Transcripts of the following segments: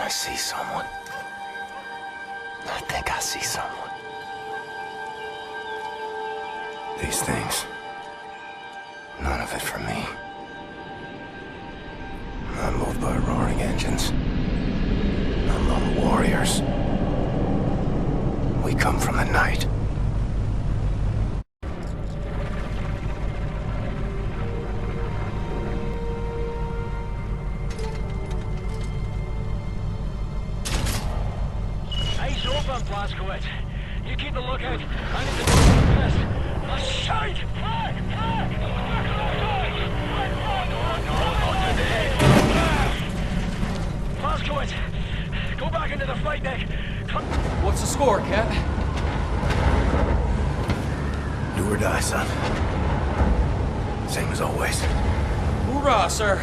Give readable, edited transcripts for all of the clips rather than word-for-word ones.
I see someone. I think I see someone. These things. None of it for me. I'm moved by roaring engines. I'm lone warriors. We come from the night. Eyes open, Blazkowicz. You keep the lookout. I need to do this. A shite! Blazkowicz, go back into the flight deck. What's the score, Cap? Do or die, son. Same as always. Hoorah, sir!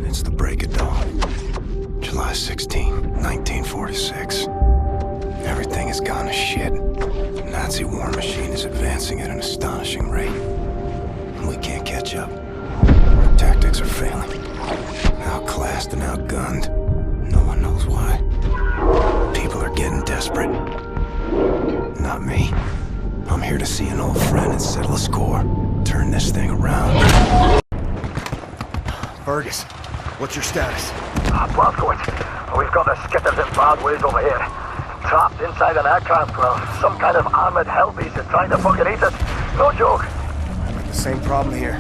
It's the break of dawn. July 16, 1946. Everything has gone to shit. The Nazi war machine is advancing at an astonishing rate. And we can't catch up. Our tactics are failing. Outclassed and outgunned. No one knows why. People are getting desperate. Not me. I'm here to see an old friend and settle a score. Turn this thing around. Fergus, what's your status? Blazkowicz, we've got the skitters in bad ways over here. Trapped inside an aircraft, well, some kind of armored hellbeast is trying to fucking eat us. No joke. The same problem here.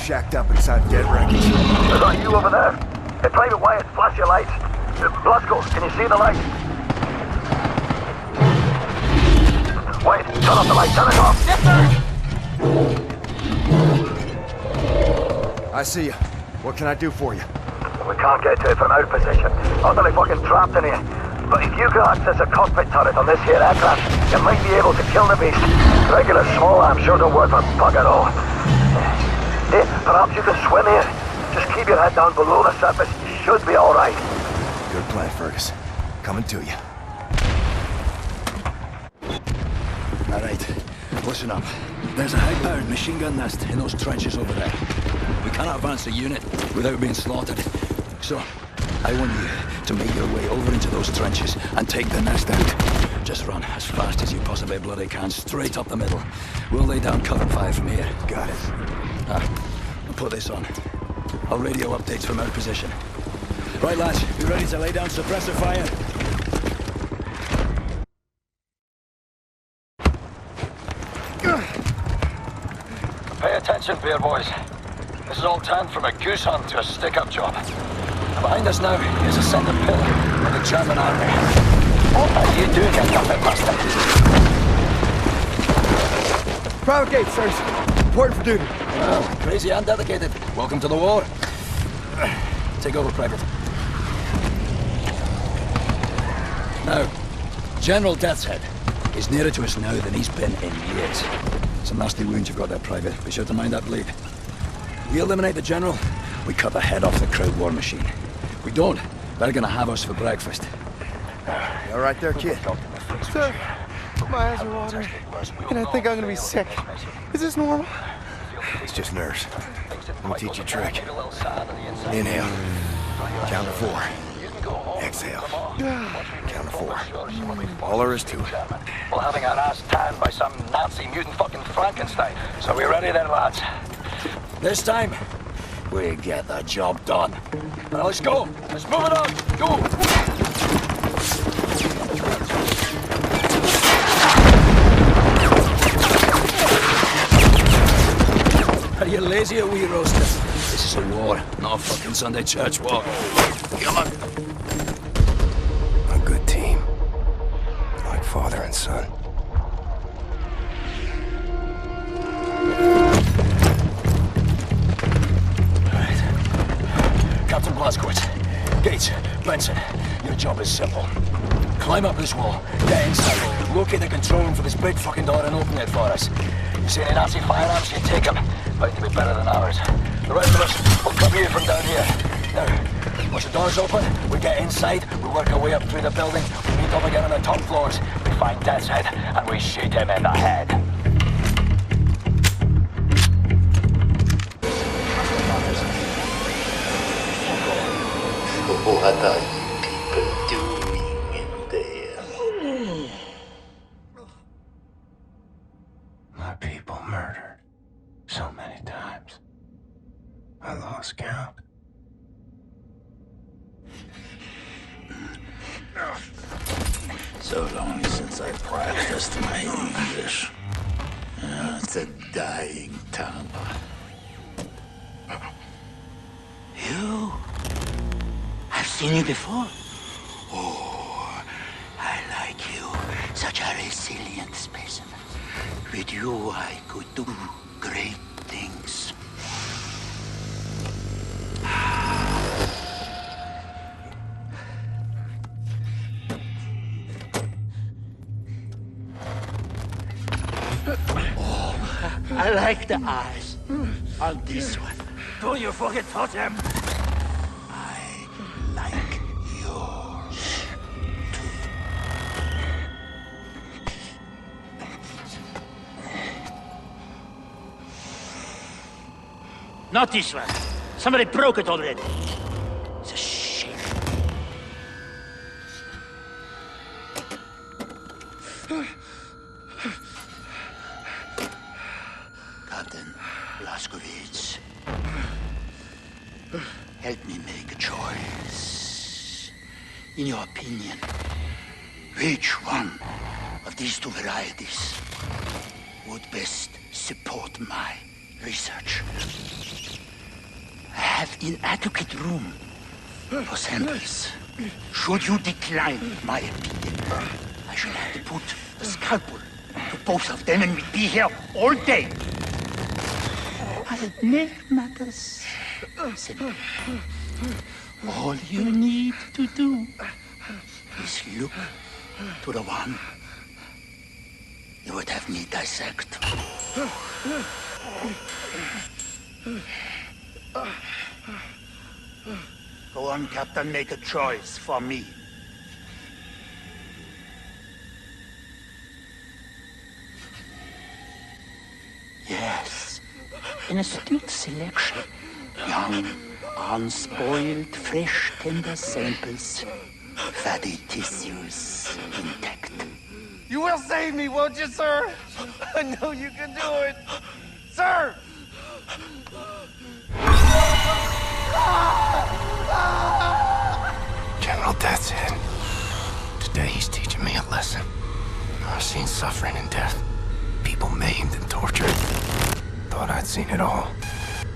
Shacked up inside dead wreckage. Is that you over there? Hey, Private Wyatt, flash your lights. Blazko, can you see the light? Wait, turn off the light, turn it off. Yes, sir! I see you. What can I do for you? We can't get to it from our position. Utterly fucking trapped in here. But if you can access a cockpit turret on this here aircraft, you might be able to kill the beast. Regular small arms sure don't work for bug at all. Hey, perhaps you can swim here. Just keep your head down below the surface. You should be alright. Good plan, Fergus. Coming to you. All right, listen up. There's a high-powered machine gun nest in those trenches over there. We cannot advance the unit without being slaughtered. So, I want you to make your way over into those trenches and take the nest out. Just run as fast as you possibly bloody can, straight up the middle. We'll lay down cover fire from here. Got it. I'll put this on. I'll radio updates from our position. Right, lads, you ready to lay down suppressor fire? Pay attention, beer boys. This is all turned from a goose hunt to a stick-up job. Behind us now is a centre pillar of the German army. What are you doing, you puppet bastard? Private gate, sirs. Report for duty. Well, crazy and dedicated. Welcome to the war. Take over, Private. Now, General Death's Head is nearer to us now than he's been in years. Some nasty wounds you've got there, Private. Be sure to mind that bleed. We eliminate the General, we cut the head off the crowd war machine. We don't, they're gonna have us for breakfast. You all right there, kid? Sir, my eyes are watering, and I think I'm gonna be sick. Is this normal? It's just nerves. Let me teach you a trick. Inhale. Count to 4. Exhale. Count to 4. All there is to it. Well, having our ass tanned by some Nazi mutant fucking Frankenstein. So we ready then, lads? This time, we get the job done. Now let's go. Let's move it on. Go. Are you lazy or wee roaster? This is a war, not a fucking Sunday church walk. Come on. A good team. Like father and son. Captain Blazkowicz, Gates, Benson, your job is simple. Climb up this wall, get inside, locate the control room for this big fucking door and open it for us. You see any Nazi firearms, you take them. Bound to be better than ours. The rest of us will cover you from down here. Now, once the door's open, we get inside, we work our way up through the building, we meet up again on the top floors, we find Death's Head, and we shoot him in the head. So many times. I lost count. So long since I practiced my English. It's a dying tongue. You? I've seen you before. Oh, I like you. Such a resilient specimen. With you, I could do great things. I like the eyes on this one. Don't you fucking touch him! I like yours, too. Not this one. Somebody broke it already. It's a shame. Captain Blazkowicz, help me make a choice. In your opinion, which one of these two varieties would best support my research? I have inadequate room for samples. Should you decline my opinion, I shall have to put a scalpel to both of them and we'd be here all day. I'll make matters simple. All you need to do is look to the one you would have me dissect. Go on, Captain, make a choice for me. Yes, an astute selection. Young, unspoiled, fresh, tender samples. Fatty tissues intact. You will save me, won't you, sir? I know you can do it. Sir! General Death's head. Today he's teaching me a lesson. I've seen suffering and death. People maimed and tortured. Thought I'd seen it all.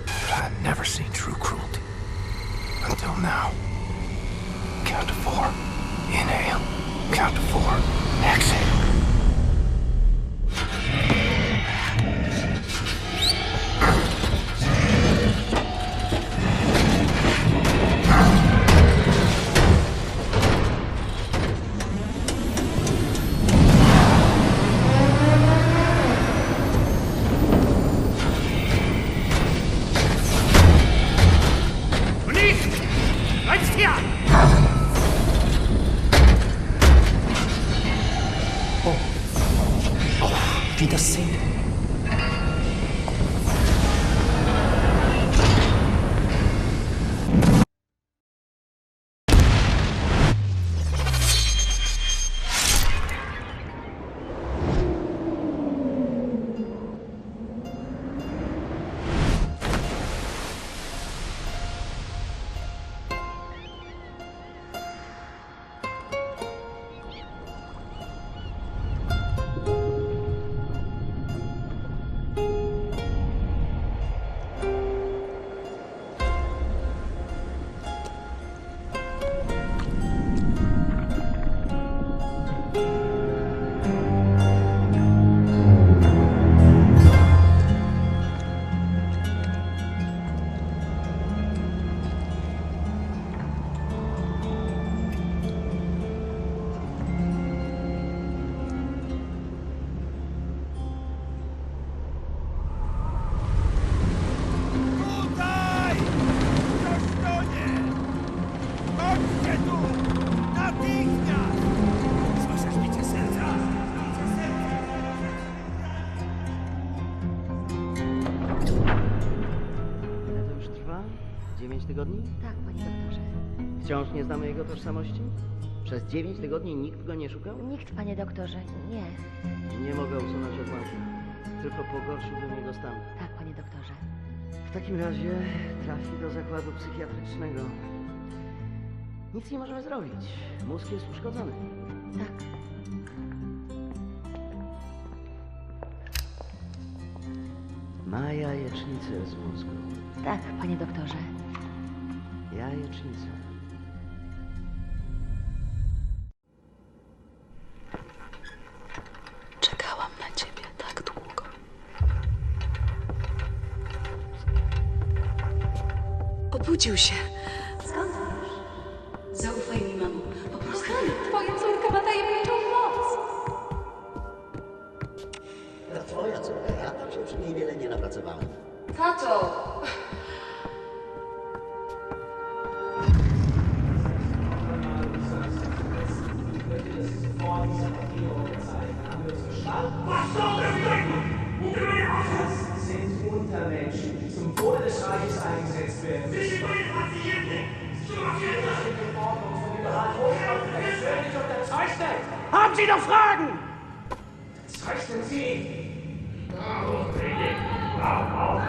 But I'd never seen true cruelty. Until now. Count to 4. Inhale. Count to 4. Exhale. Wiedersehen. Tak, panie doktorze. Wciąż nie znamy jego tożsamości? Przez 9 tygodni nikt go nie szukał? Nikt, panie doktorze, nie. Nie mogę usunąć odłamków. Tylko pogorszyłbym jego stan. Tak, panie panie doktorze? W takim razie trafi do zakładu psychiatrycznego. Nic nie możemy zrobić. Mózg jest uszkodzony. Tak. Ma jajecznicę z mózgu. Tak, panie doktorze. Jajecznicę. Czekałam na ciebie tak długo. Obudził się. Skąd wiesz? Zaufaj mi, mamo. Po prostu... Twoja córka ma tajemniczą moc. To twoja córka. Ja tam się przy niej wiele nie napracowałem. Tato! Sind Untermenschen, die zum Wohle des Reiches eingesetzt werden. Sie sind Patienten! Völlig unterzeichnet! Haben Sie noch Fragen? Zeichnen Sie! Warum bitte? Warum?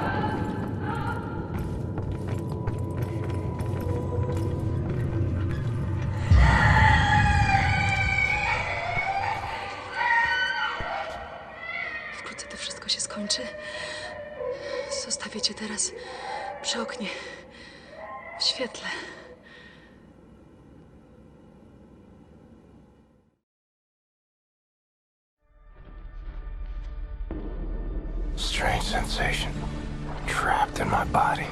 Wkrótce to wszystko się skończy. Zostawię cię teraz przy oknie, w świetle. Strange sensation. Trapped in my body.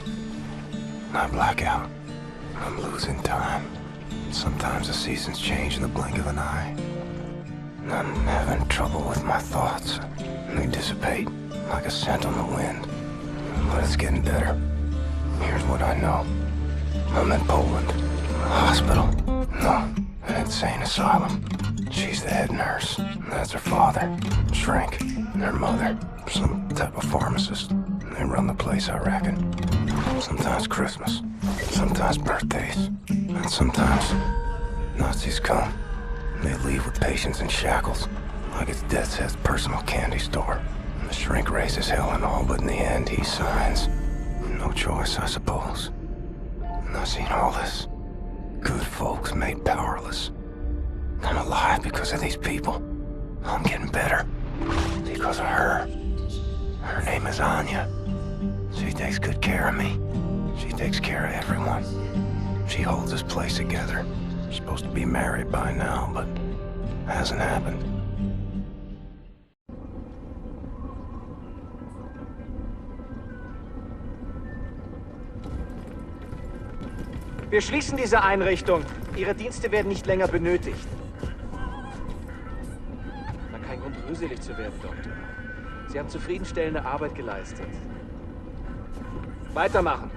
I black out. I'm losing time. Sometimes the seasons change in the blink of an eye. I'm having trouble with my thoughts. They dissipate like a scent on the wind. But it's getting better. Here's what I know. I'm in Poland. A hospital. No, an insane asylum. She's the head nurse. That's her father. Shrink. And her mother. Some type of pharmacist. They run the place, I reckon. Sometimes Christmas. Sometimes birthdays. And sometimes Nazis come. They leave with patients in shackles. Like it's Death's Head's personal candy store. And the shrink raises hell and all, but in the end he signs. No choice, I suppose. And I've seen all this. Good folks made powerless. I'm alive because of these people. I'm getting better. Because of her. Her name is Anya. She takes good care of me. She takes care of everyone. She holds this place together. Supposed to be married by now, but hasn't happened. Wir schließen diese Einrichtung. Ihre Dienste werden nicht länger benötigt. Na, kein Grund, rührselig zu werden, Doktor. Sie haben zufriedenstellende Arbeit geleistet. Weitermachen.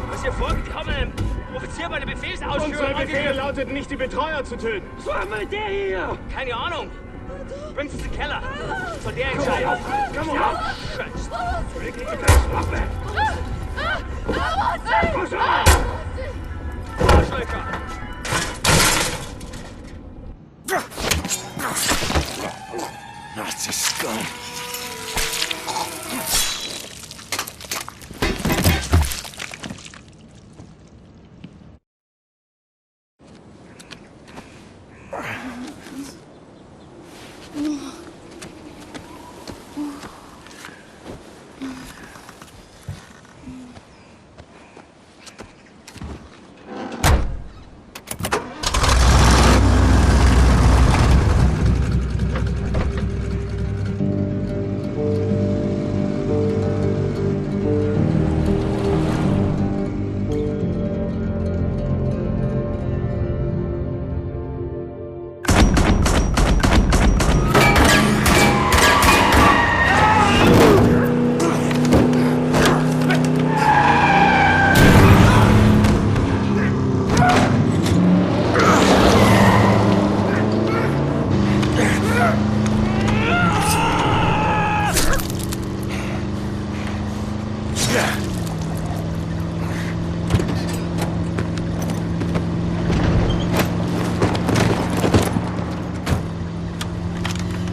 Was hier vorgekommen? Offizier bei der Befehlsausführung. Unser Befehl lautet nicht, die Betreuer zu töten. So haben wir der hier. Keine Ahnung. Bringst du den Keller. Soll der entscheiden. Komm on. Wirklich keine Waffe. Arschlöcher. Nazi scum.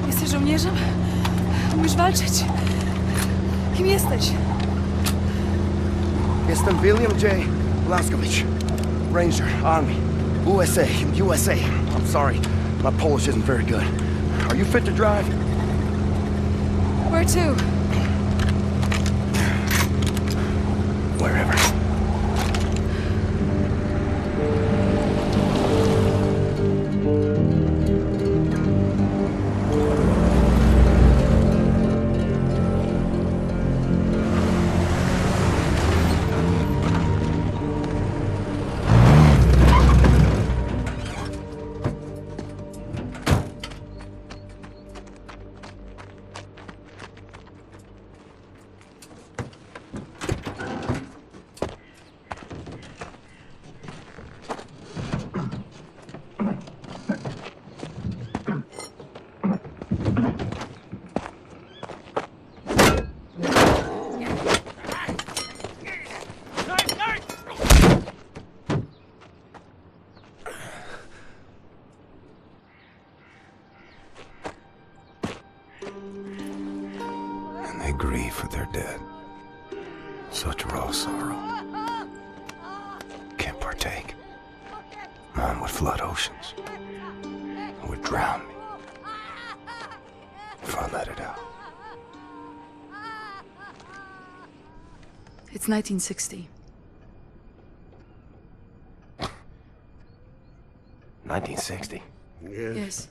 Jesteś żołnierzem? Umiesz walczyć? Kim jesteś? Jestem William J. Blaskowicz. Ranger, Army, USA. I'm sorry, my Polish isn't very good. Are you fit to drive? Where to? Wherever. And they grieve for their dead. Such raw sorrow. Can't partake. Mine would flood oceans. It would drown me. If I let it out. It's 1960. 1960. Yes.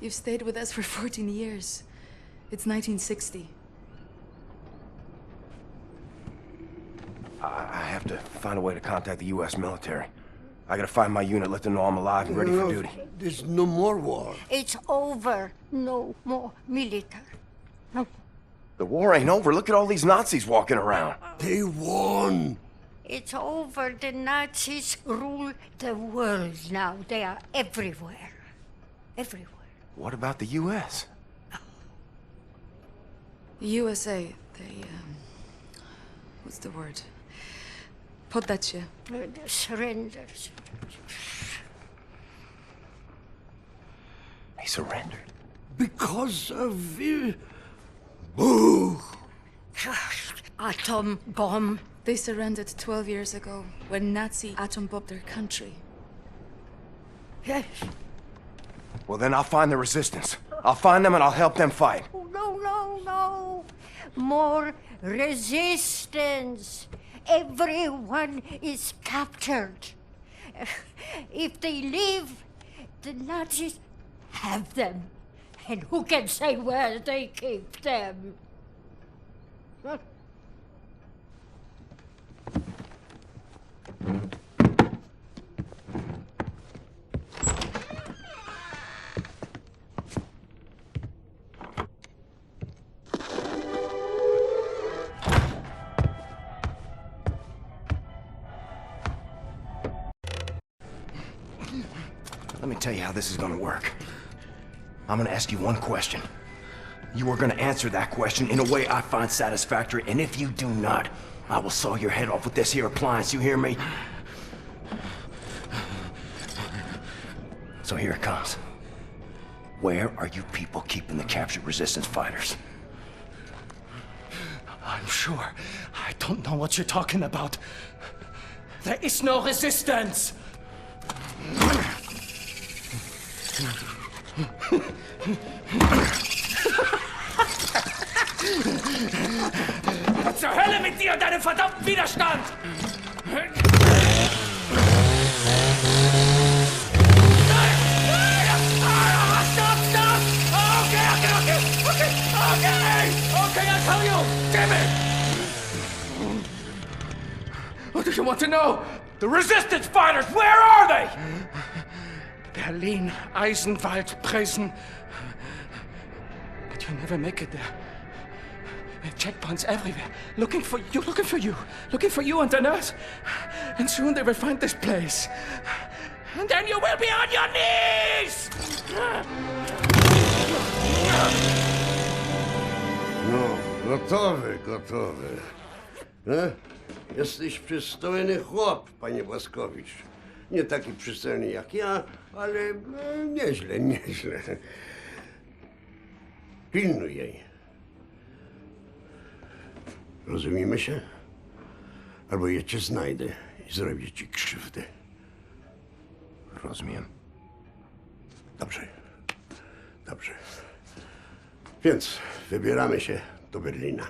You've stayed with us for 14 years. It's 1960. I have to find a way to contact the U.S. military. I gotta find my unit, let them know I'm alive and ready for duty. There's no more war. It's over. No more military. No. The war ain't over. Look at all these Nazis walking around. They won. It's over. The Nazis rule the world now. They are everywhere. Everywhere. What about the U.S.? The USA, they, what's the word? Poddacie. Surrenders. He surrendered. Because of... Boo! Atom bomb. They surrendered 12 years ago when Nazi atom bombed their country. Yes. Well, then I'll find the resistance. I'll find them and I'll help them fight. Oh, no, no, no. More resistance. Everyone is captured. If they leave, the Nazis have them. And who can say where they keep them? Let me tell you how this is gonna work. I'm gonna ask you one question. You are gonna answer that question in a way I find satisfactory, and if you do not, I will saw your head off with this here appliance, you hear me? So here it comes. Where are you people keeping the captured resistance fighters? I'm sure. I don't know what you're talking about. There is no resistance! Zur Hölle mit dir und deinem verdammten Widerstand! Okay, I'll tell you! Damn it! What do you want to know? The resistance fighters, where are they? Berlin, Eisenwald, Presen. But you never make it there. Checkpoints everywhere. Looking for you. Looking for you and the nurse. And soon they will find this place. And then you will be on your knees! No, gotowy. Jesteś przystojny chłop, panie Błaskowicz. Nie taki przystojny jak ja, ale nieźle. Pilnuj jej. Rozumiemy się? Albo ja cię znajdę i zrobię ci krzywdę. Rozumiem. Dobrze. Więc wybieramy się do Berlina.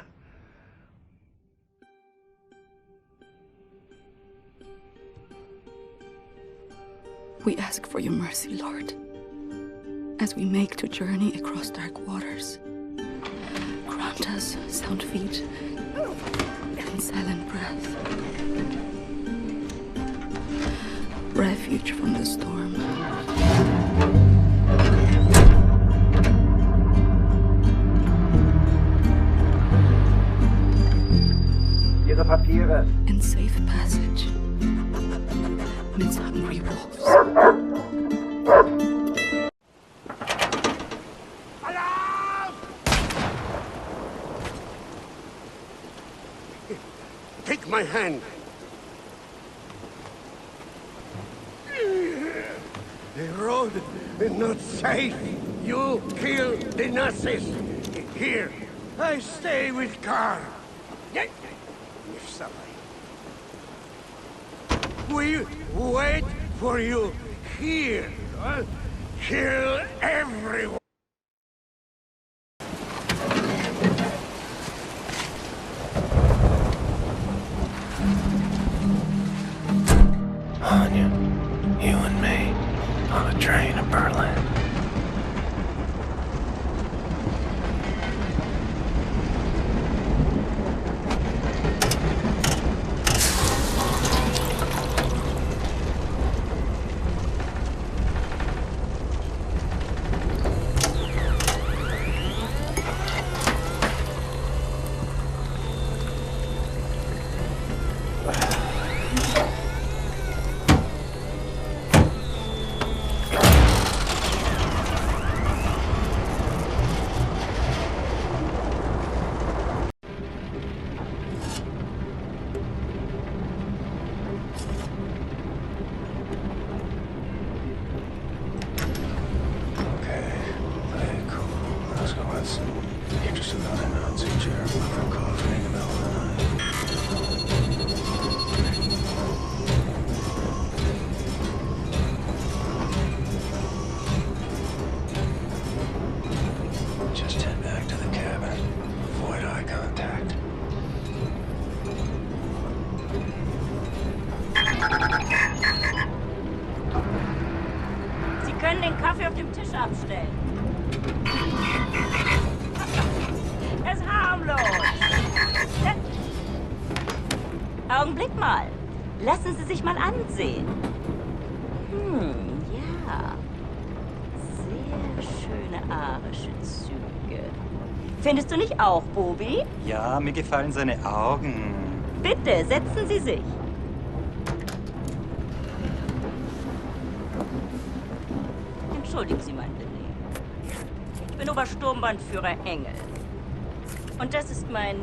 We ask for your mercy, Lord, as we make to journey across dark waters. Grant us sound feet and silent breath. Refuge from the storm. Ihre Papiere. And safe passage amidst hungry wolves. Take my hand. The road is not safe. You kill the Nazis. Here, I stay with Karl. We wait for you here. Kill everyone. Anya, you and me, on a train to Berlin. Just head back to the cabin. Avoid eye contact. Sie können den Kaffee auf dem Tisch abstellen. Er ist harmlos. Augenblick mal. Lassen Sie sich mal ansehen. Ja. Sehr schöne arische Züge. Findest du nicht auch, Bobi? Ja, mir gefallen seine Augen. Bitte, setzen Sie sich. Entschuldigen Sie mein Benehmen. Ich bin Obersturmbannführer Engel. Und das ist mein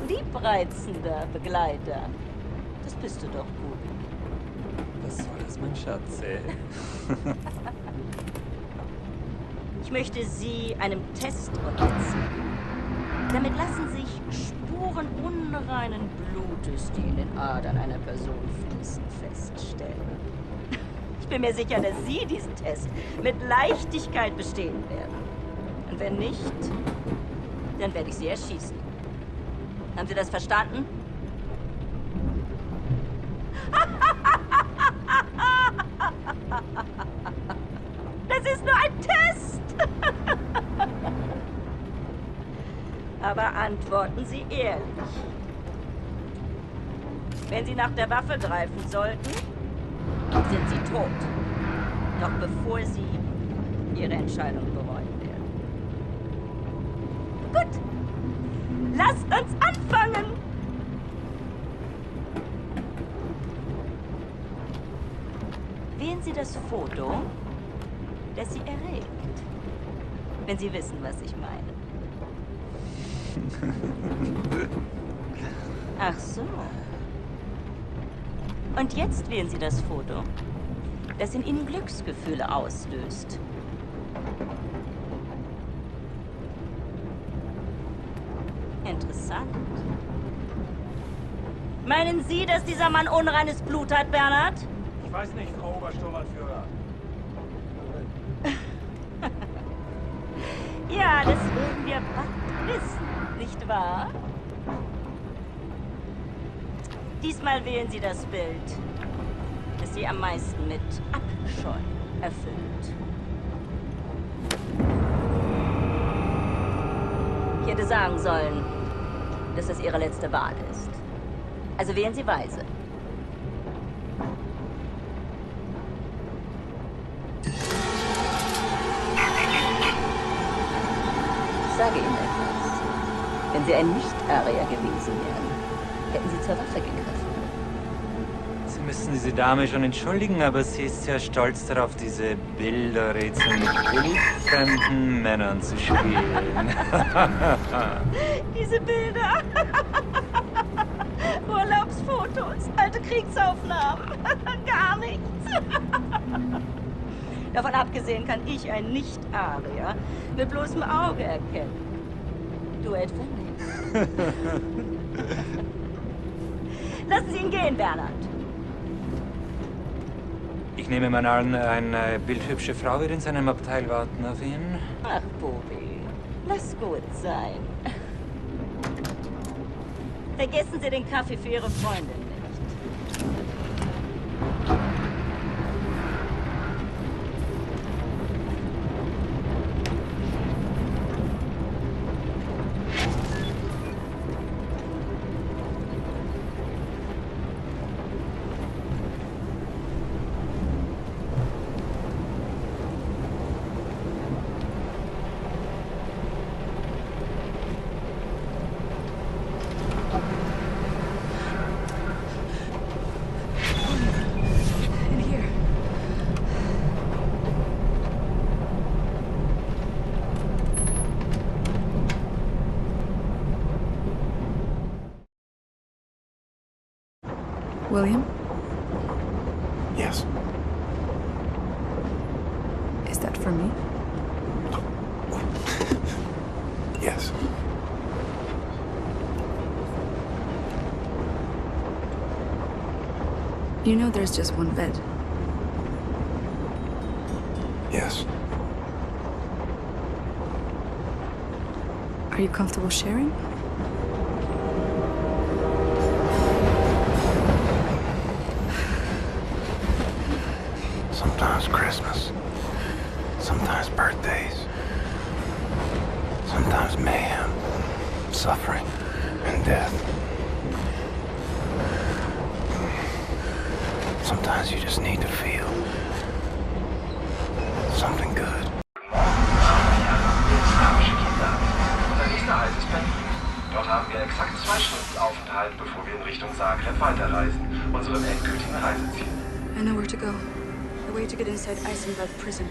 liebreizender Begleiter. Das bist du doch, Bobi. Was soll das, mein Schatz? Ich möchte Sie einem Test unterziehen. Damit lassen sich Spuren unreinen Blutes, die in den Adern einer Person fließen, feststellen. Ich bin mir sicher, dass Sie diesen Test mit Leichtigkeit bestehen werden. Und wenn nicht, dann werde ich Sie erschießen. Haben Sie das verstanden? Das ist nur ein Test! Aber antworten Sie ehrlich. Wenn Sie nach der Waffe greifen sollten, sind Sie tot. Noch bevor Sie Ihre Entscheidung bereuen werden. Gut. Lasst uns anfangen! Wählen Sie das Foto, das Sie erregt. Wenn Sie wissen, was ich meine. Ach so. Und jetzt wählen Sie das Foto, das in Ihnen Glücksgefühle auslöst. Interessant. Meinen Sie, dass dieser Mann unreines Blut hat, Bernhard? Ich weiß nicht, Frau Obersturmbannführer. Ja, das werden wir bald wissen, nicht wahr? Diesmal wählen Sie das Bild, das Sie am meisten mit Abscheu erfüllt. Ich hätte sagen sollen, dass das Ihre letzte Wahl ist. Also wählen Sie weise. Ich sage Ihnen etwas. Wenn Sie ein Nicht-Arier gewesen wären, hätten Sie zur Waffe gegriffen. Sie müssen diese Dame schon entschuldigen, aber sie ist sehr stolz darauf, diese Bilderrätsel mit wildfremden Männern zu spielen. Diese Bilder. Urlaubsfotos, alte Kriegsaufnahmen. Gar nichts. Davon abgesehen kann ich ein Nicht-Arier mit bloßem Auge erkennen. Du etwa nicht. Lassen Sie ihn gehen, Bernhard. Ich nehme mal an, eine bildhübsche Frau wird in seinem Abteil warten auf ihn. Ach, Bobi, lass gut sein. Vergessen Sie den Kaffee für Ihre Freundin nicht. William? Yes. Is that for me? Yes. You know there's just one bed. Yes. Are you comfortable sharing? Sometimes Christmas. Sometimes birthdays. Sometimes mayhem, suffering, and death. Sometimes you just need to feel something good. Unser nächster Halt ist Berlin. Dort haben wir exakt 2 Stunden Aufenthalt, bevor wir in Richtung Zagreb weiterreisen, unserem endgültigen Reiseziel. I know where to go. The way to get inside Eisenberg prison.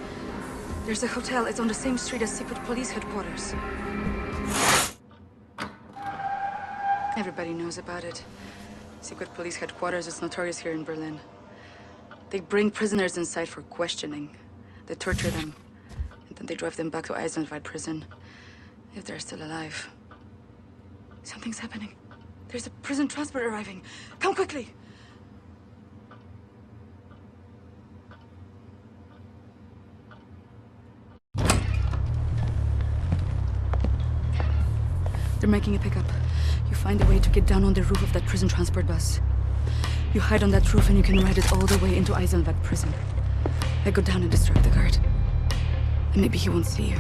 There's a hotel. It's on the same street as secret police headquarters. Everybody knows about it. Secret police headquarters is notorious here in Berlin. They bring prisoners inside for questioning. They torture them. And then they drive them back to Eisenberg prison. If they're still alive. Something's happening. There's a prison transport arriving. Come quickly! They're making a pickup. You find a way to get down on the roof of that prison transport bus. You hide on that roof and you can ride it all the way into Eisenberg prison. I go down and distract the guard. And maybe he won't see you.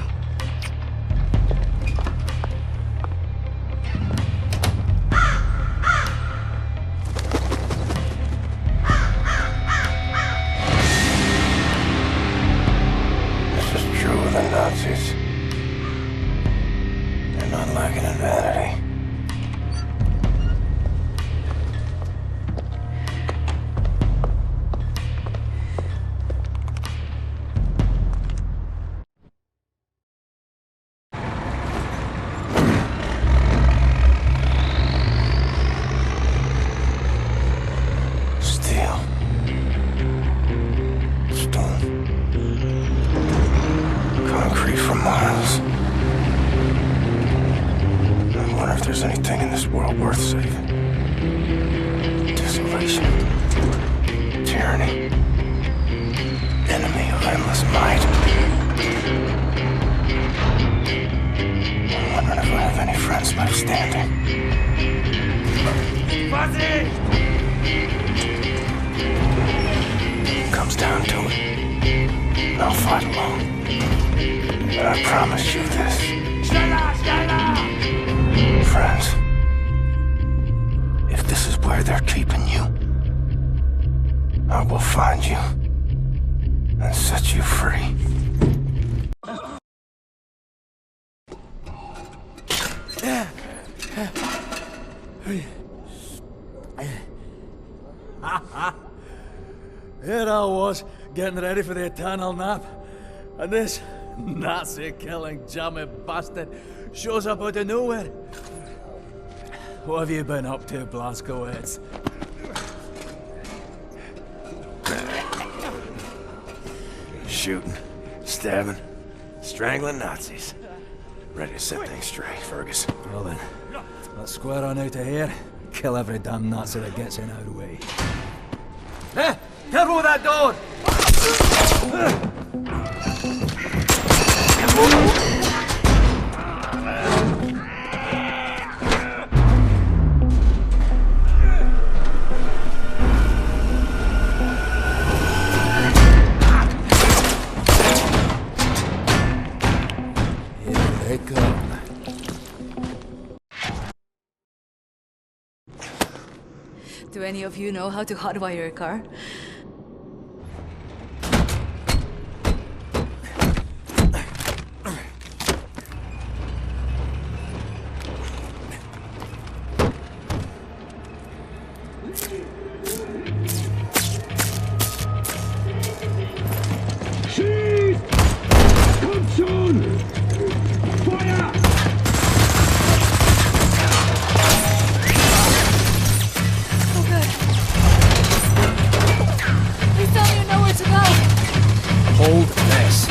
This is true of the Nazis. They're not lacking in vanity. if there's anything in this world worth saving. Desolation. Tyranny. Enemy of endless might. I'm wondering if I have any friends left standing. Comes down to it, and I'll fight alone. But I promise you this. Friends, if this is where they're keeping you, I will find you and set you free. Here I was, getting ready for the eternal nap, and this Nazi-killing jammy bastard shows up out of nowhere. What have you been up to, Blazkowicz? Shooting, stabbing, strangling Nazis. Ready to set things straight, Fergus. Well then, let's square on out of here. Kill every damn Nazi that gets in our way. Hey! Careful with that door! Here they come. Do any of you know how to hotwire a car? Hold this.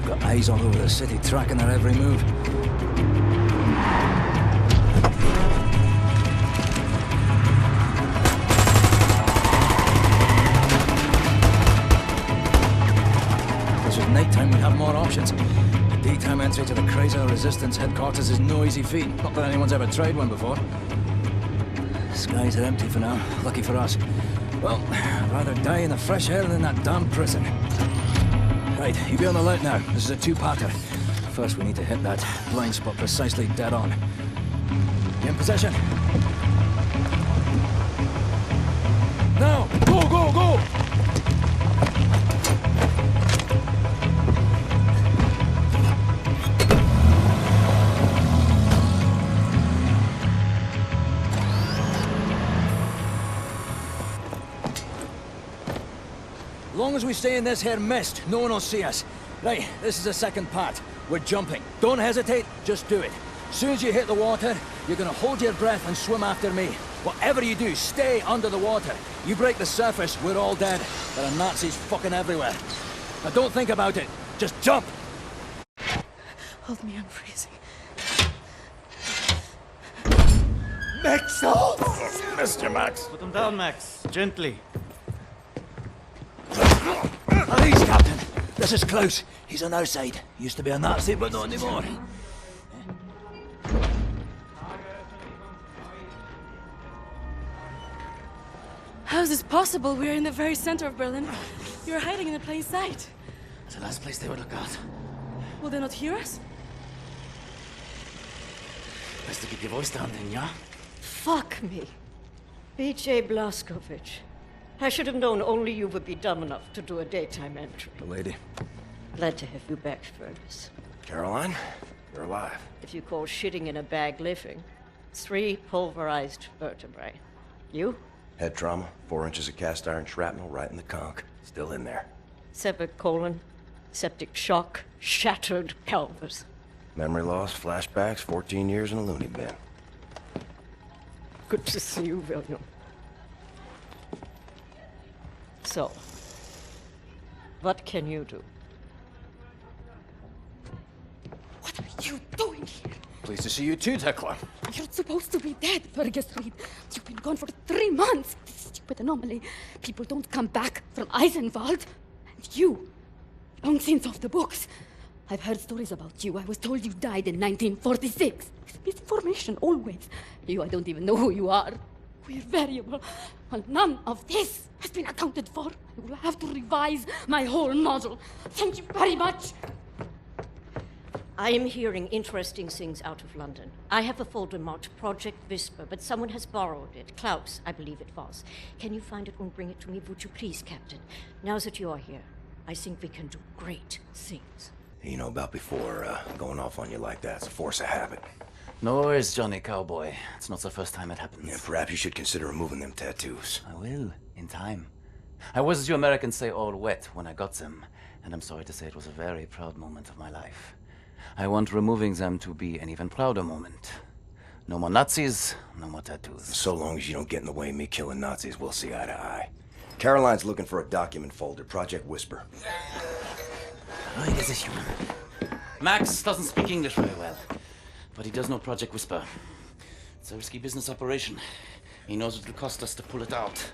Got eyes all over the city, tracking our every move. If this was nighttime, we'd have more options. Daytime entry to the Chrysler Resistance headquarters is no easy feat. Not that anyone's ever tried one before. Skies are empty for now. Lucky for us. Well, I'd rather die in the fresh air than in that damn prison. Right, you be on the alert now. This is a two-parter. First, we need to hit that blind spot precisely dead on. You in possession? Now! Go, go, go! As long as we stay in this here mist, no one will see us. Right, this is the second part. We're jumping. Don't hesitate, just do it. As soon as you hit the water, you're gonna hold your breath and swim after me. Whatever you do, stay under the water. You break the surface, we're all dead. There are Nazis fucking everywhere. Now don't think about it, just jump! Hold me, I'm freezing. Max! Oh, Mr. Max. Put him down, Max. Gently. Police, Captain. This is Klaus. He's on our side. Used to be a Nazi, but not anymore. How is this possible? We're in the very center of Berlin. You're hiding in plain sight. It's the last place they would look out. Will they not hear us? Best to keep your voice down then, yeah? Fuck me. B.J. Blazkowicz. I should have known only you would be dumb enough to do a daytime entry. The lady. Glad to have you back, Fergus. Caroline, you're alive. If you call shitting in a bag living, 3 pulverized vertebrae. You? Head trauma, 4 inches of cast iron shrapnel right in the conch. Still in there. Severed colon, septic shock, shattered pelvis. Memory loss, flashbacks, 14 years in a loony bin. Good to see you, William. So, What can you do? What are you doing here? Pleased to see you too, Tekla. You're supposed to be dead, Fergus Reed. You've been gone for 3 months. This stupid anomaly. People don't come back from Eisenwald. And you, long since off the books. I've heard stories about you. I was told you died in 1946. Misinformation, always. You, I don't even know who you are. We're variable. Well, none of this has been accounted for. I will have to revise my whole model. Thank you very much. I am hearing interesting things out of London. I have a folder marked Project Whisper, but someone has borrowed it. Klaus, I believe it was. Can you find it and bring it to me, would you please, Captain? Now that you are here, I think we can do great things. You know, about before going off on you like that, it's a force of habit. No worries, Johnny Cowboy. It's not the first time it happens. Yeah, perhaps you should consider removing them tattoos. I will, in time. I was, as you Americans say, all wet when I got them, and I'm sorry to say it was a very proud moment of my life. I want removing them to be an even prouder moment. No more Nazis, no more tattoos. So long as you don't get in the way of me killing Nazis, we'll see eye to eye. Caroline's looking for a document folder, Project Whisper. Max doesn't speak English very well, but he does know Project Whisper. It's a risky business operation. He knows it will cost us to pull it out.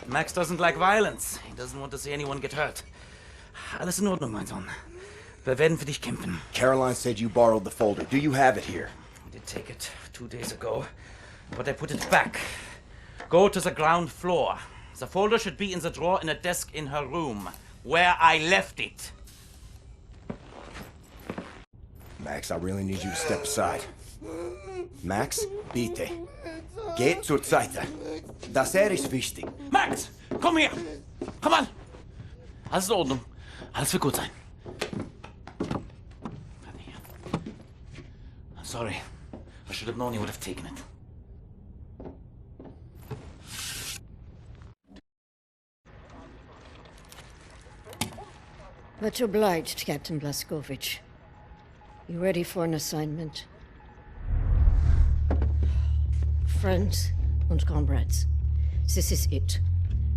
Max doesn't like violence. He doesn't want to see anyone get hurt. Alles in Ordnung, mein Sohn. Wir werden für dich kämpfen. Caroline said you borrowed the folder. Do you have it here? I did take it 2 days ago, but I put it back. Go to the ground floor. The folder should be in the drawer in a desk in her room, where I left it. Max, I really need you to step aside. Max, bitte. Geht zur Seite. Das ist wichtig. Max, komm her! Komm an! Alles in Ordnung. Alles wird gut sein. I'm sorry. I should have known you would have taken it. Much obliged, Captain Blazkowicz. You ready for an assignment? Friends and comrades, this is it.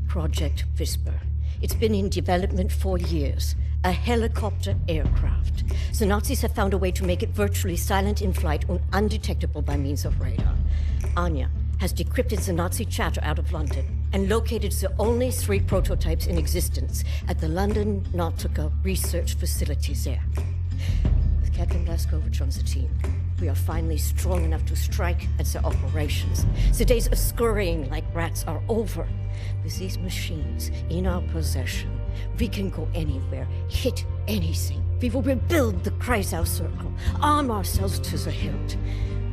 Project Whisper. It's been in development for years. A helicopter aircraft. The Nazis have found a way to make it virtually silent in flight and undetectable by means of radar. Anya has decrypted the Nazi chatter out of London and located the only 3 prototypes in existence at the London Nautica research facilities there. With Captain Blazkowicz on the team, we are finally strong enough to strike at the operations. The days of scurrying like rats are over. With these machines in our possession, we can go anywhere, hit anything. We will rebuild the Kreisau Circle, arm ourselves to the hilt.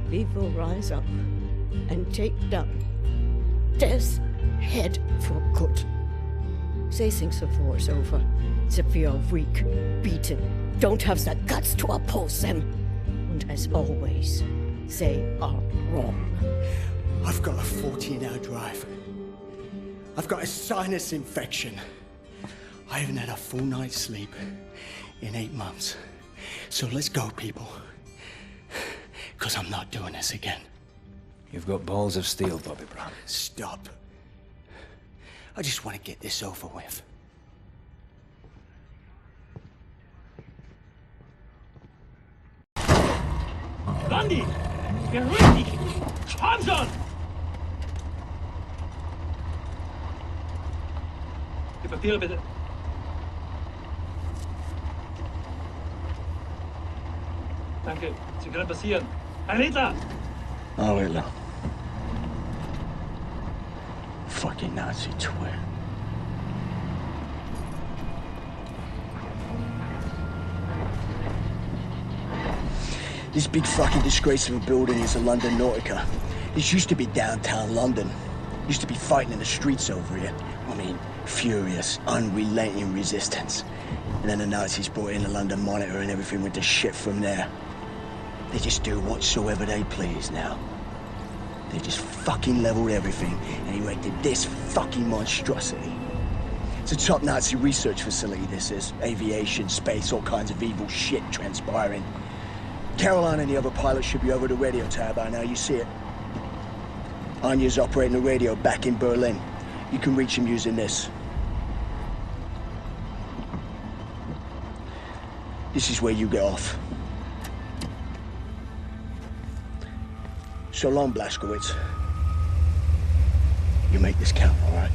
We will rise up and take down Death's Head for good. They think the war's over, that we are weak, beaten, don't have the guts to oppose them. And as always, they are wrong. I've got a 14-hour drive. I've got a sinus infection. I haven't had a full night's sleep in 8 months. So let's go, people. Because I'm not doing this again. You've got balls of steel, Bobby Brown. Stop. I just want to get this over with. Randy! Beruhig dich! Komm schon! Die Papiere bitte. Danke. Sie können passieren. Herr Hitler! Oh, Hitler. Fucking Nazi twit. This big fucking disgrace of a building is the London Nautica. This used to be downtown London. Used to be fighting in the streets over here. I mean, furious, unrelenting resistance. And then the Nazis brought in the London Monitor and everything went to shit from there. They just do whatsoever they please now. They just fucking leveled everything and erected this fucking monstrosity. It's a top Nazi research facility, this is. Aviation, space, all kinds of evil shit transpiring. Caroline and the other pilots should be over the radio tower by now, you see it. Anya's operating the radio back in Berlin. You can reach him using this. This is where you get off. So long, Blazkowicz. You make this count, all right?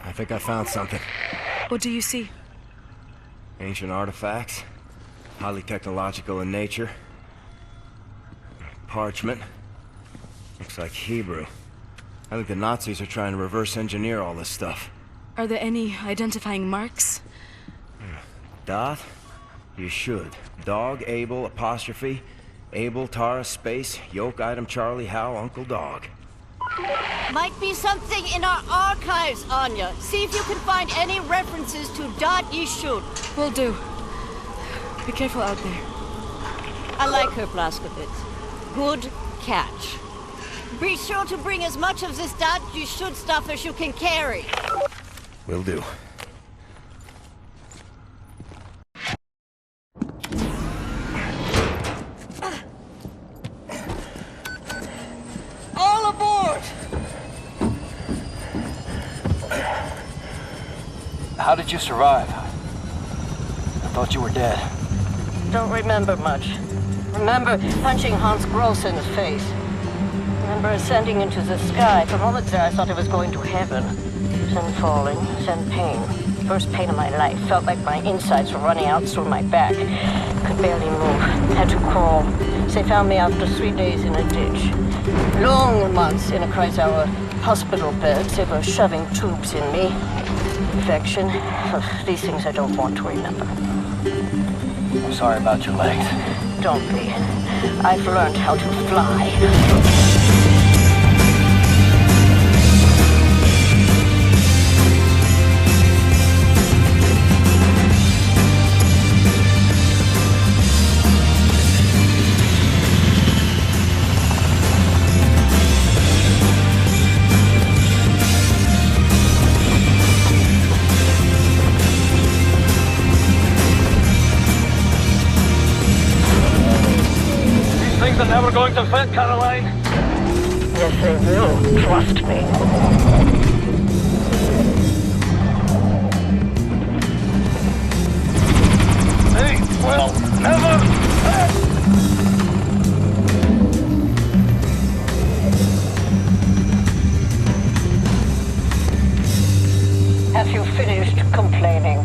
I think I found something. What do you see? Ancient artifacts. Highly technological in nature. Parchment. Looks like Hebrew. I think the Nazis are trying to reverse engineer all this stuff. Are there any identifying marks? Dot? You should. Dog, Abel, apostrophe. Abel, Tara, space, yoke, item, Charlie, Hal, Uncle Dog. Might be something in our archives, Anya. See if you can find any references to Dot Yishud. Will do. Be careful out there. I like her, Blazkowicz. Good catch. Be sure to bring as much of this Dot Yishud stuff as you can carry. Will do. All aboard! How did you survive? I thought you were dead. Don't remember much. Remember punching Hans Gross in the face. Remember ascending into the sky. For moments there I thought I was going to heaven. Then falling, then pain. First pain of my life. Felt like my insides were running out through my back. Could barely move. Had to crawl. They found me after 3 days in a ditch. Long months in a Kreisauer hospital bed. They were shoving tubes in me. Infection. These things I don't want to remember. I'm sorry about your legs. Don't be. I've learned how to fly. Things are never going to fit, Caroline. Yes, they will. Trust me. They will never fit. Have you finished complaining?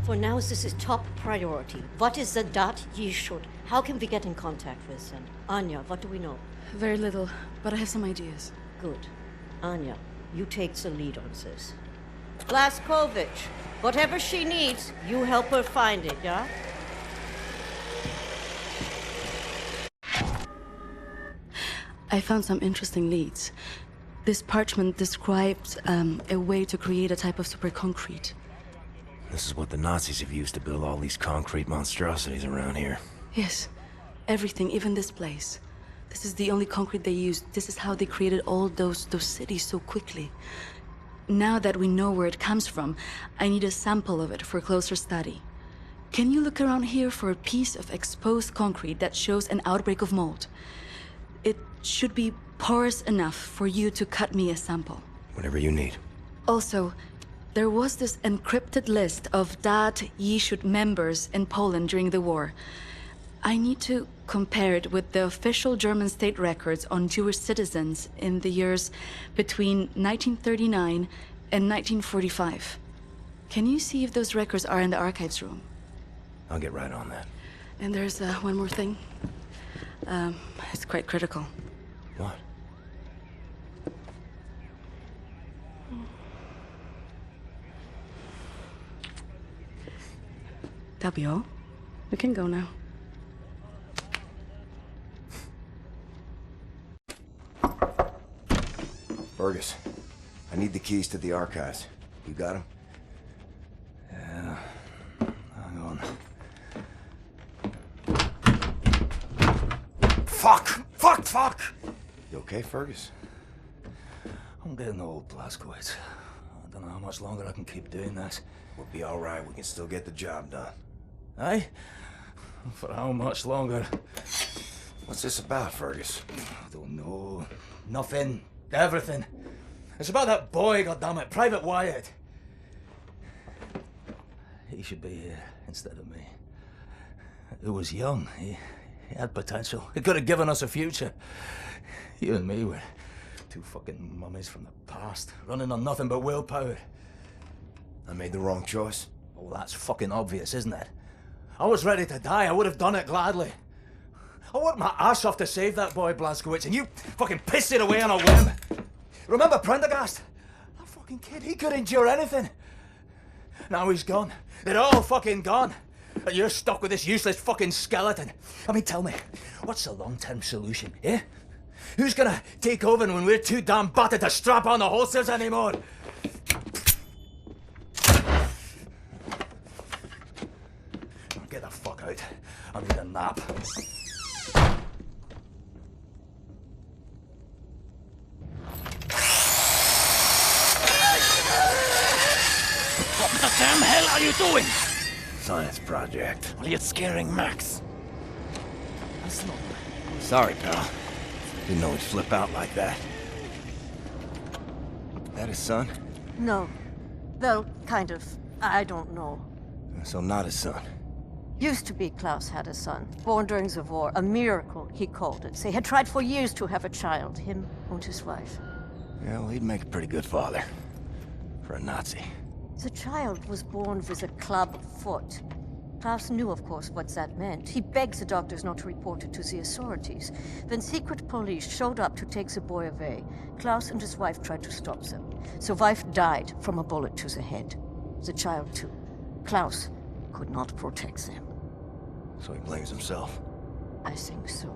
For now, this is top priority. What is the Dot Yishud? How can we get in contact with them? Anya, what do we know? Very little, but I have some ideas. Good. Anya, you take the lead on this. Blazkowicz, whatever she needs, you help her find it, yeah? I found some interesting leads. This parchment describes a way to create a type of super concrete. This is what the Nazis have used to build all these concrete monstrosities around here. Yes, everything, even this place. This is the only concrete they used. This is how they created all those cities so quickly. Now that we know where it comes from, I need a sample of it for closer study. Can you look around here for a piece of exposed concrete that shows an outbreak of mold? It should be porous enough for you to cut me a sample. Whatever you need. Also, there was this encrypted list of Dot Yishud members in Poland during the war. I need to compare it with the official German state records on Jewish citizens in the years between 1939 and 1945. Can you see if those records are in the archives room? I'll get right on that. And there's one more thing. It's quite critical. What? That'll be all. We can go now. Fergus, I need the keys to the archives. You got them? Yeah. Hang on. Fuck! You okay, Fergus? I'm getting old, Blazkowicz. I don't know how much longer I can keep doing this. We'll be all right. We can still get the job done. Aye? For how much longer? What's this about, Fergus? I don't know. Nothing. Everything. It's about that boy, goddammit, Private Wyatt. He should be here instead of me. He was young. He had potential. He could have given us a future. You and me were two fucking mummies from the past, running on nothing but willpower. I made the wrong choice. Oh, that's fucking obvious, isn't it? I was ready to die. I would have done it gladly. I worked my ass off to save that boy, Blazkowicz, and you fucking pissed it away on a whim. Remember Prendergast? That fucking kid, he could endure anything. Now he's gone. They're all fucking gone. And you're stuck with this useless fucking skeleton. I mean, tell me, what's the long-term solution, eh? Who's gonna take over when we're too damn battered to strap on the holsters anymore? Get the fuck out. I need a nap. What the damn hell are you doing? Science project. Well, you're scaring Max. Sorry, pal. Didn't know he'd flip out like that. That his son? No. Well, kind of. I don't know. So not his son. Used to be Klaus had a son, born during the war. A miracle, he called it. They had tried for years to have a child, him and his wife. Yeah, well, he'd make a pretty good father. For a Nazi. The child was born with a club foot. Klaus knew, of course, what that meant. He begged the doctors not to report it to the authorities. When secret police showed up to take the boy away, Klaus and his wife tried to stop them. The wife died from a bullet to the head. The child, too. Klaus could not protect them. So he blames himself. I think so.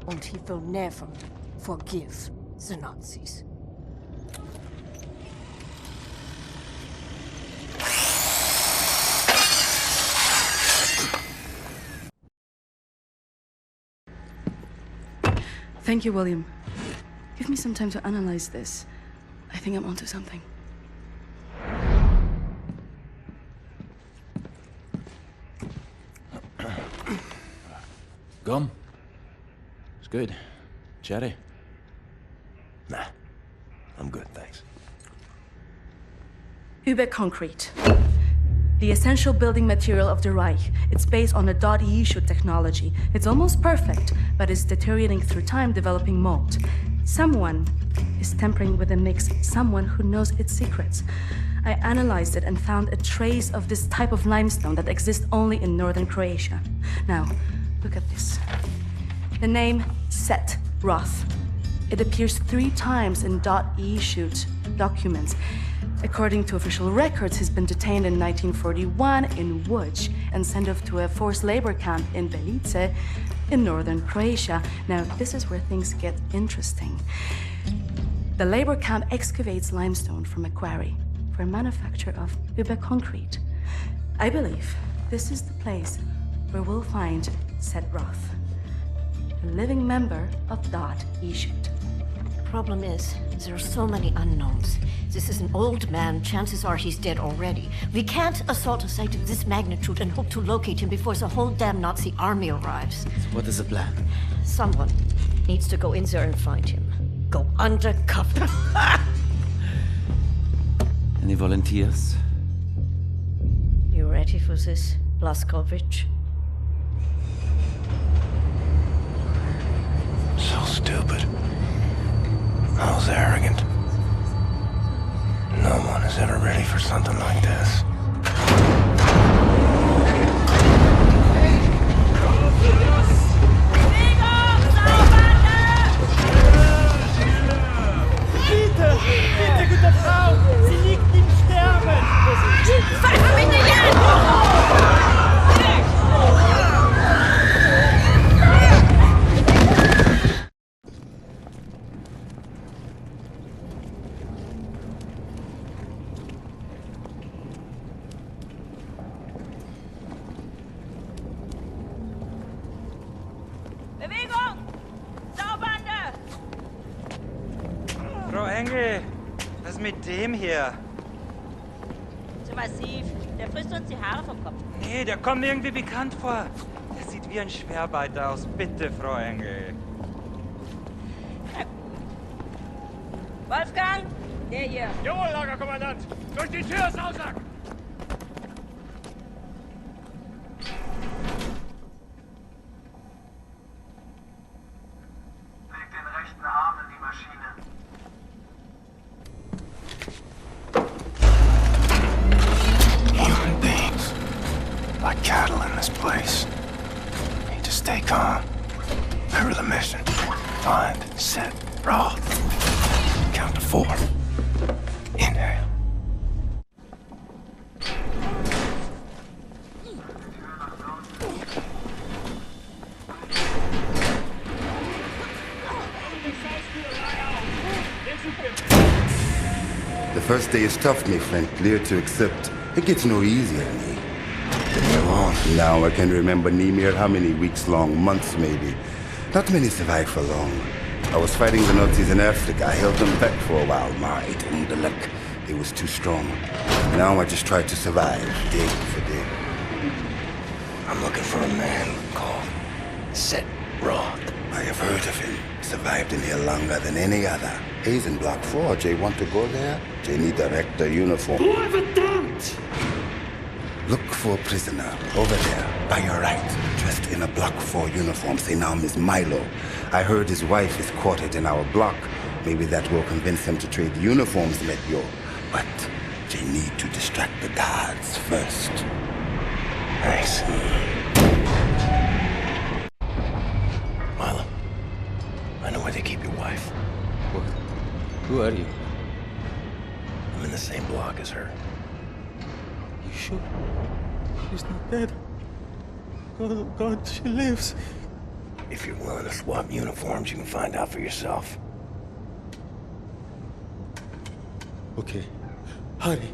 And he will never forgive the Nazis. Thank you, William. Give me some time to analyze this. I think I'm onto something. Gum? It's good. Cherry? Nah. I'm good, thanks. Concrete. The essential building material of the Reich. It's based on a .E technology. It's almost perfect, but it's deteriorating through time, developing mold. Someone is tampering with the mix, someone who knows its secrets. I analyzed it and found a trace of this type of limestone that exists only in northern Croatia. Now, look at this. The name Set Roth. It appears 3 times in .E documents. According to official records, he's been detained in 1941 in Łódź and sent off to a forced labor camp in Belice in northern Croatia. Now, this is where things get interesting. The labor camp excavates limestone from a quarry for manufacture of concrete. I believe this is the place where we'll find Set Roth, a living member of .E shoot. Problem is, there are so many unknowns. This is an old man. Chances are he's dead already. We can't assault a site of this magnitude and hope to locate him before the whole damn Nazi army arrives. So what is the plan? Someone needs to go in there and find him. Go undercover. Any volunteers? You ready for this, Blazkowicz? So stupid. I was arrogant. No one is ever ready for something like this. Bitte, gute Frau! Sie liegt im Sterben! Bewegung! Engel, was ist mit dem hier? Zu massiv. Der frisst uns die Haare vom Kopf. Nee, der kommt mir irgendwie bekannt vor. Der sieht wie ein Schwerarbeiter aus. Bitte, Frau Engel. Wolfgang, der hier. Jawohl, Lagerkommandant. Durch die Tür, Sausack! Leg den rechten Arm in die Maschine. Human beings. Like cattle in this place. Need to stay calm. Remember the mission. Find, set, Roth. Count to 4. Inhale. The first day is tough, my friend. Clear to accept. It gets no easier, me. Now I can remember near how many weeks long, months maybe. Not many survive for long. I was fighting the Nazis in Africa. I held them back for a while, ma. It ain't the luck. It was too strong. Now I just try to survive, day for day. I'm looking for a man called Set Roth. I have heard of him. Survived in here longer than any other. He's in Block 4. Jay want to go there? Jay need director uniform. Look for a prisoner over there, by your right, dressed in a Block 4 uniform. Say now, Miss Milo. I heard his wife is quartered in our block. Maybe that will convince him to trade uniforms, let yo. But they need to distract the guards first. Thanks. Milo, I know where they keep your wife. What? Who are you? I'm in the same block as her. You sure? She's not dead. Oh God, she lives. If you're willing to swap uniforms, you can find out for yourself. Okay. Hurry.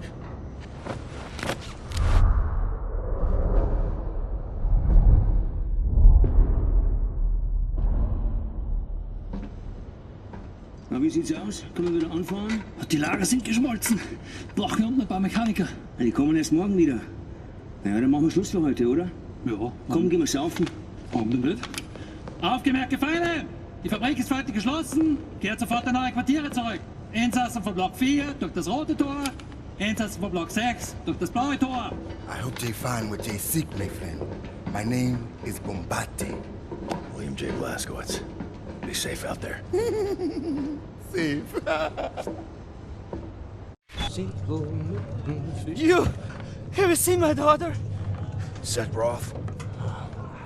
Na, wie sieht's aus? Können wir wieder anfahren? Die Lager sind geschmolzen. Brauchen wir unten ein paar Mechaniker. Die kommen erst morgen wieder. Naja, dann machen wir Schluss für heute, oder? Ja. Komm, gehen wir saufen. Warum denn nicht? Aufgemerkte Feinde! Die Fabrik ist heute geschlossen. Kehrt sofort in eure Quartiere zurück. Insassen von Block 4 durch das rote Tor. Insassen von Block 6 durch das blaue Tor. I hope they find what they seek, my friend. My name is Bombati. William J. Blaskowitz. Be safe out there. Safe. You! Have you seen my daughter? Set Roth?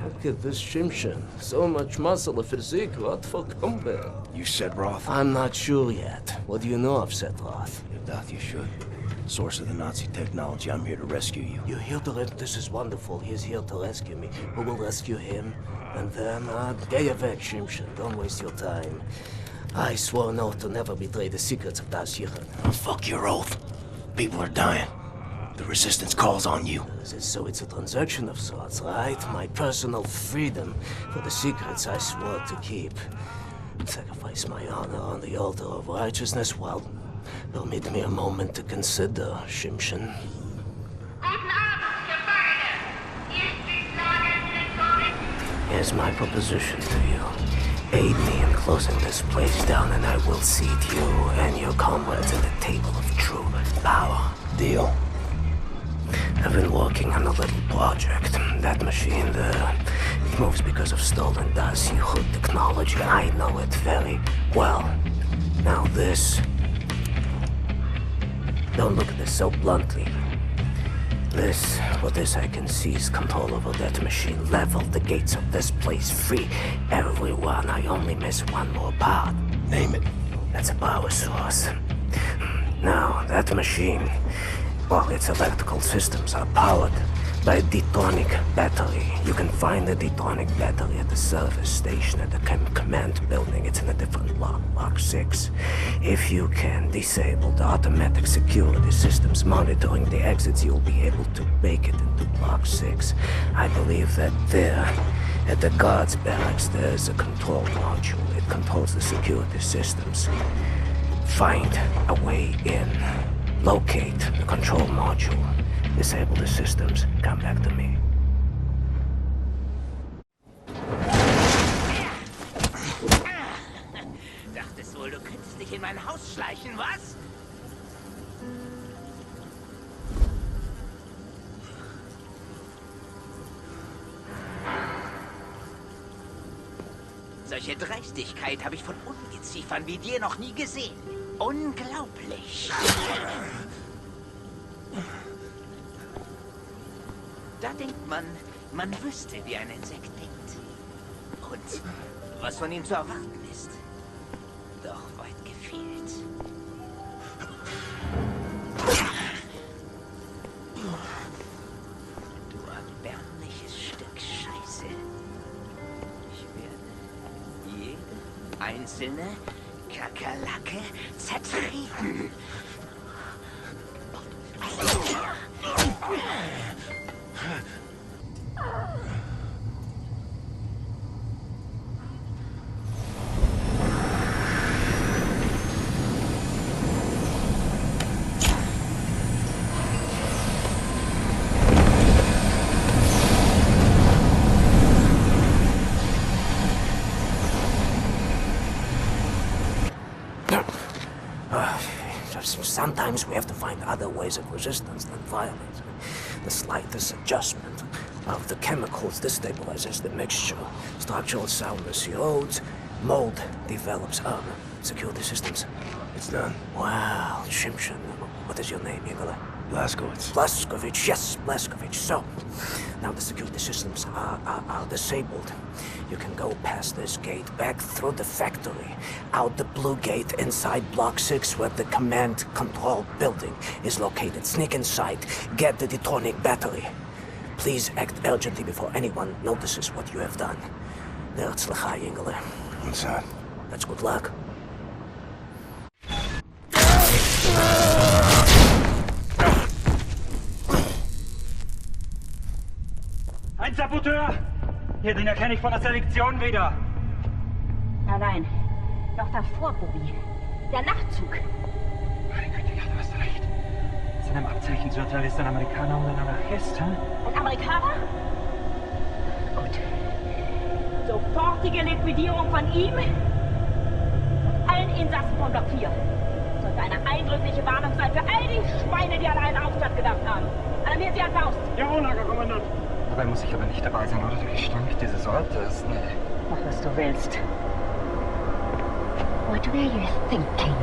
Look at this Shimshin. So much muscle, a physique. What for combat? You Set Roth? I'm not sure yet. What do you know of Set Roth? If that you should. Source of the Nazi technology. I'm here to rescue you. You're here to This is wonderful. He's here to rescue me. Who will rescue him? And then, get your weg, Shimshin. Don't waste your time. I swore an oath to never betray the secrets of Das Yichud. Oh, fuck your oath. People are dying. The resistance calls on you. So it's a transaction of sorts, right? My personal freedom for the secrets I swore to keep. Sacrifice my honor on the altar of righteousness. Well, permit me a moment to consider, Shimshin. Here's my proposition to you. Aid me in closing this place down, and I will seat you and your comrades at the table of true power. Deal. I've been working on a little project. That machine there, it moves because of stolen Das Yichud technology. I know it very well. Now this... Don't look at this so bluntly. For this I can seize control over that machine, level the gates of this place, free everyone. I only miss one more part. Name it. That's a power source. Now, that machine, well, its electrical systems are powered by a detonic battery. You can find the detonic battery at the service station at the command building. It's in a different block, Block 6. If you can disable the automatic security systems monitoring the exits, you'll be able to make it into Block 6. I believe that there, at the guards' barracks, there's a control module. It controls the security systems. Find a way in. Locate the control module. Disable the systems. Come back to me. Dachtest wohl, du könntest dich in mein Haus schleichen, was? Solche Dreistigkeit habe ich von Ungeziefern wie dir noch nie gesehen. Unglaublich. Da denkt man, man wüsste, wie ein Insekt denkt. Und was von ihm zu erwarten ist. Doch weit gefehlt. Du erbärmliches Stück Scheiße. Ich werde jede einzelne Kakerlake zertreten. Sometimes we have to find other ways of resistance than violence. The slightest adjustment of the chemicals destabilizes the mixture. Structural soundness erodes, mold develops. Security systems. It's done. Wow, Shimshin. What is your name, Igor? Blazkowicz. Blazkowicz, yes, Blazkowicz. So, now the security systems are disabled. You can go past this gate, back through the factory, out the blue gate, inside Block 6 where the command control building is located. Sneak inside, get the detonic battery. Please act urgently before anyone notices what you have done. Herzlichai, Ingele. What's that? That's good luck. Ein Saboteur! Hier, den erkenne ich von der Selektion wieder. Nein, noch davor, Bobby. Der Nachtzug. Meine Güte, ja, du hast recht. Seinem Abzeichensurteil ist ein Amerikaner und ein Anarchist, hä? Ein Amerikaner? Gut. Sofortige Liquidierung von ihm und allen Insassen von Block 4. Sollte eine eindrückliche Warnung sein für all die Schweine, die an einen Aufstand gedacht haben. Alarmieren Sie an Faust. Jawohl, Lagerkommandant. Dabei muss ich aber nicht dabei sein, oder? Der Gestank dieses Ortes. Nee. Mach, was du willst. What were you thinking,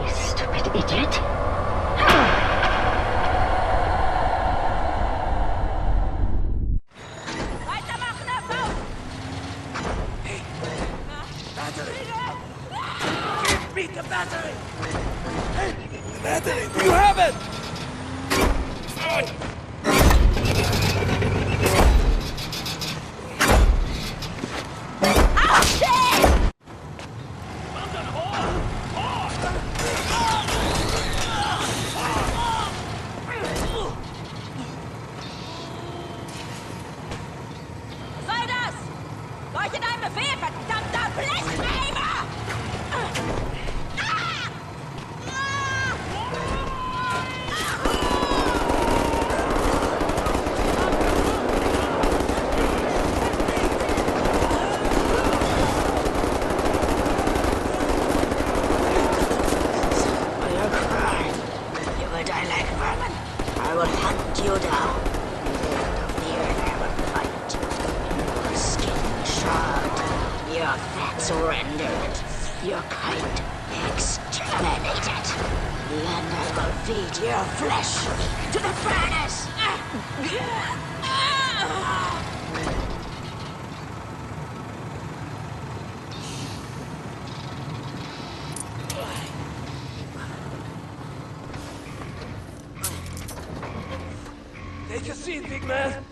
you stupid idiot? Weitermachen, Herr Faust! Hey! Battery! Give me the battery! Hey! The battery! You have it! Surrendered. Your kind exterminated. And I will feed your flesh to the furnace. Take a seat, big man.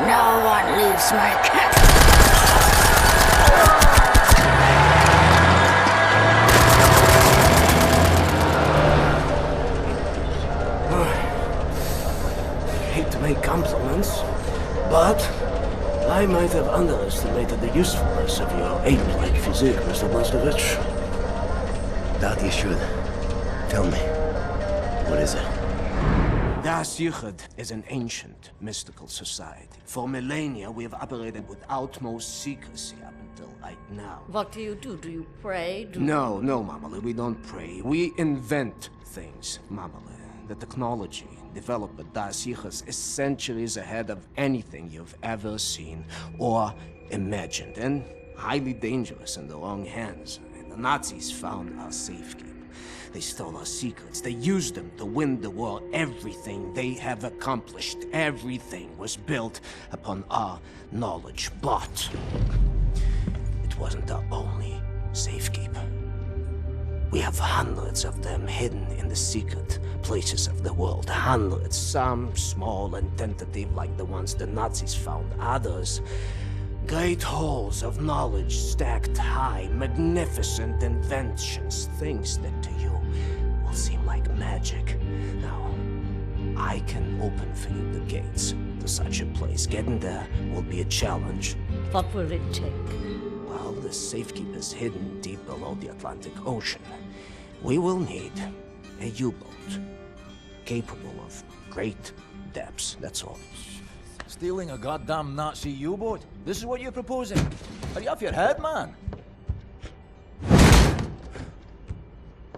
No one leaves my camp. hate to make compliments, but I might have underestimated the usefulness of your ape-like physique, Mr. Blaskovich. That you should. Tell me, what is it? Das Yichud is an ancient, mystical society. For millennia, we have operated with utmost secrecy up until right now. What do? Do you pray? No, Mamale, we don't pray. We invent things, Mamale. The technology developed by Das Yichud is centuries ahead of anything you've ever seen or imagined, and highly dangerous in the wrong hands. And the Nazis found our safekeeping. They stole our secrets. They used them to win the war. Everything they have accomplished, everything was built upon our knowledge. But it wasn't our only safekeeper. We have hundreds of them hidden in the secret places of the world. Hundreds, some small and tentative like the ones the Nazis found. Others, great halls of knowledge stacked high, magnificent inventions, things that to you will seem like magic. Now, I can open for you the gates to such a place. Getting there will be a challenge. What will it take? Well, the safekeeper's hidden deep below the Atlantic Ocean. We will need a U-boat capable of great depths, that's all. Stealing a goddamn Nazi U-boat? This is what you're proposing? Are you off your head, man?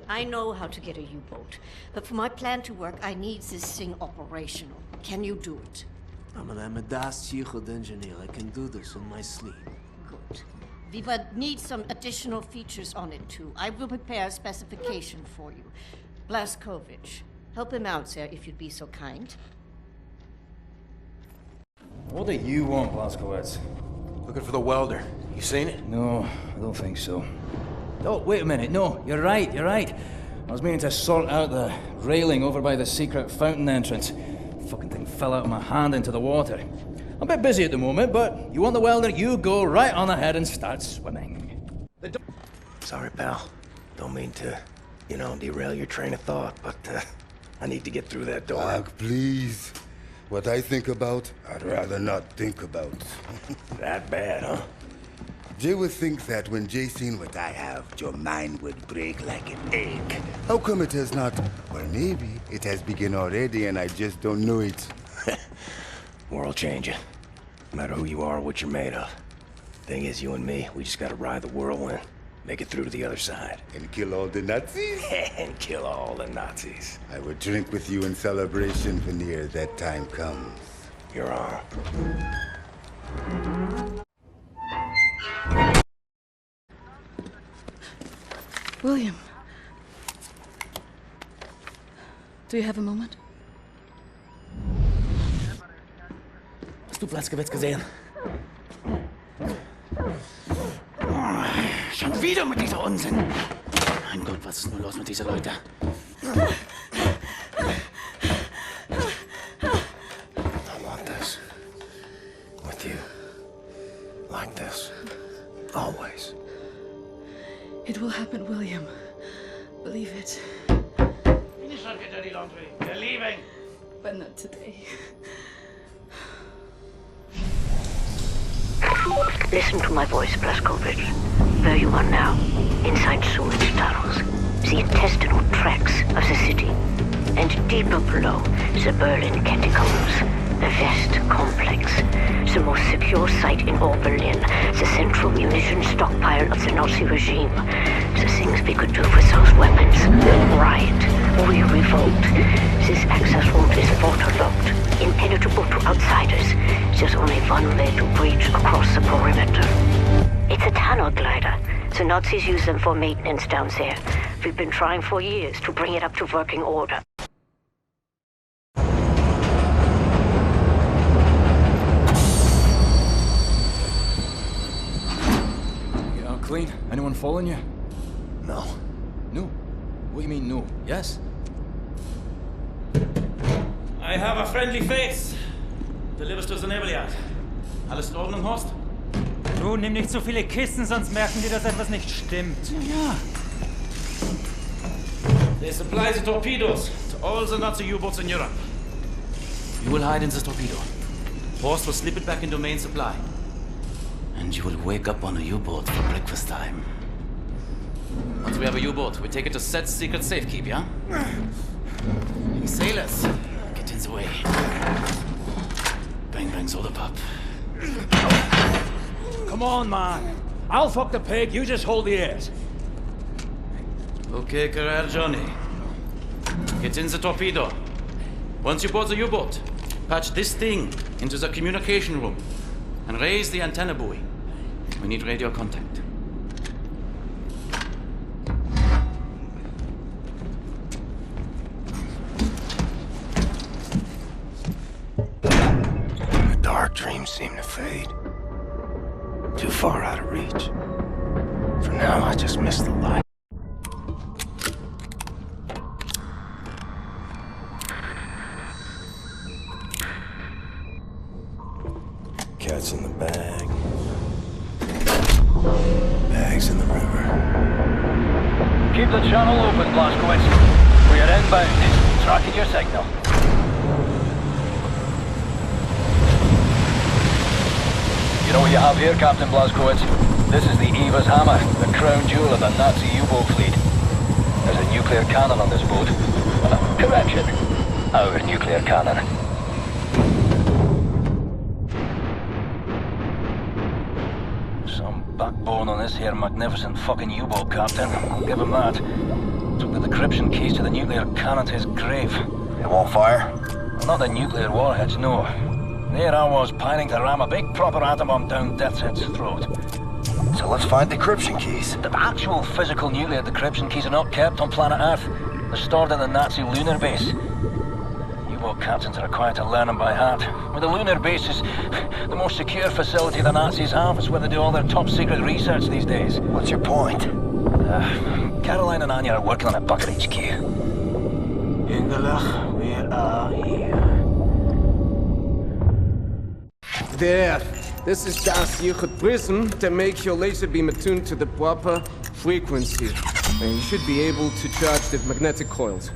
I know how to get a U-boat, but for my plan to work, I need this thing operational. Can you do it? I'm a Das Yichud engineer. I can do this in my sleep. Good. We will need some additional features on it, too. I will prepare a specification for you. Blaskovich, help him out, sir, if you'd be so kind. What do you want, Blaskovich? Looking for the welder. You seen it? No, I don't think so. Oh, wait a minute. No, you're right. I was meaning to sort out the railing over by the secret fountain entrance. Fucking thing fell out of my hand into the water. I'm a bit busy at the moment, but you want the welder, you go right on ahead and start swimming. Sorry, pal. Don't mean to, derail your train of thought, but I need to get through that door. Doc, please. What I think about, I'd rather not think about. That bad, huh? Jay would think that when Jay seen what I have, your mind would break like an egg. How come it has not? Or maybe it has begun already and I just don't know it. World changing. No matter who you are or what you're made of. Thing is, you and me, we just gotta ride the whirlwind. Make it through to the other side. And kill all the Nazis? And kill all the Nazis. I would drink with you in celebration whenever that time comes. You're on. William. Do you have a moment? Hast du Blaskovich gesehen? Schon wieder mit dieser Unsinn. Mein Gott, was ist nur los mit diesen Leuten? I want this. With you. Like this. Always. It will happen, William. Believe it. Finish up, get dirty laundry. We're leaving. But not today. Listen to my voice, Blaskovich. Where you are now, inside sewage tunnels, the intestinal tracts of the city, and deeper below, the Berlin catacombs, the West Complex, the most secure site in all Berlin, the central munition stockpile of the Nazi regime, the things we could do with those weapons. Riot, we revolt. This access route is waterlogged, impenetrable to outsiders. There's only one way to breach across the perimeter. It's a tunnel glider. The Nazis use them for maintenance down there. We've been trying for years to bring it up to working order. Get out clean? Anyone following you? No. No? What do you mean, no? Yes? I have a friendly face. Delivers to the Nebeljagd. Alles in Ordnung, Horst? Du, nimm nicht so viele Kisten, sonst merken die, dass etwas nicht stimmt. Ja. They supply the torpedoes to all the Nazi U-boats in Europe. You will hide in the torpedo. Horst will slip it back into main supply. And you will wake up on a U-boat for breakfast time. Once we have a U-boat, we take it to Set's secret safekeep, yeah? You sailors, get in the way. Bang bang soda pop. Come on, man. I'll fuck the pig, you just hold the ears. Okay, Carrera Johnny. Get in the torpedo. Once you board the U-boat, patch this thing into the communication room and raise the antenna buoy. We need radio contact. The dark dreams seem to fade. Too far out of reach. For now, I just miss the light. Cat's in the bag. Bag's in the river. Keep the channel open, Blazkowicz. We are inbound. Tracking your signal. You know what you have here, Captain Blazkowicz? This is the Eva's Hammer, the crown jewel of the Nazi U-boat fleet. There's a nuclear cannon on this boat. Correction. Our nuclear cannon. Some backbone on this here magnificent fucking U-boat, Captain. I'll give him that. Took the decryption keys to the nuclear cannon to his grave. It won't fire? Not the nuclear warheads, no. There I was, pining to ram a big proper atom bomb down Deathshead's throat. So let's find decryption keys. The actual physical nuclear decryption keys are not kept on planet Earth. They're stored in the Nazi lunar base. U-boat captains are required to learn them by heart. Well, the lunar base is the most secure facility the Nazis have. It's where they do all their top secret research these days. What's your point? Caroline and Anya are working on a bucket HQ. Engelach, where are you? There. This is das Yichud prism to make your laser beam attuned to the proper frequency. And you should be able to charge the magnetic coils.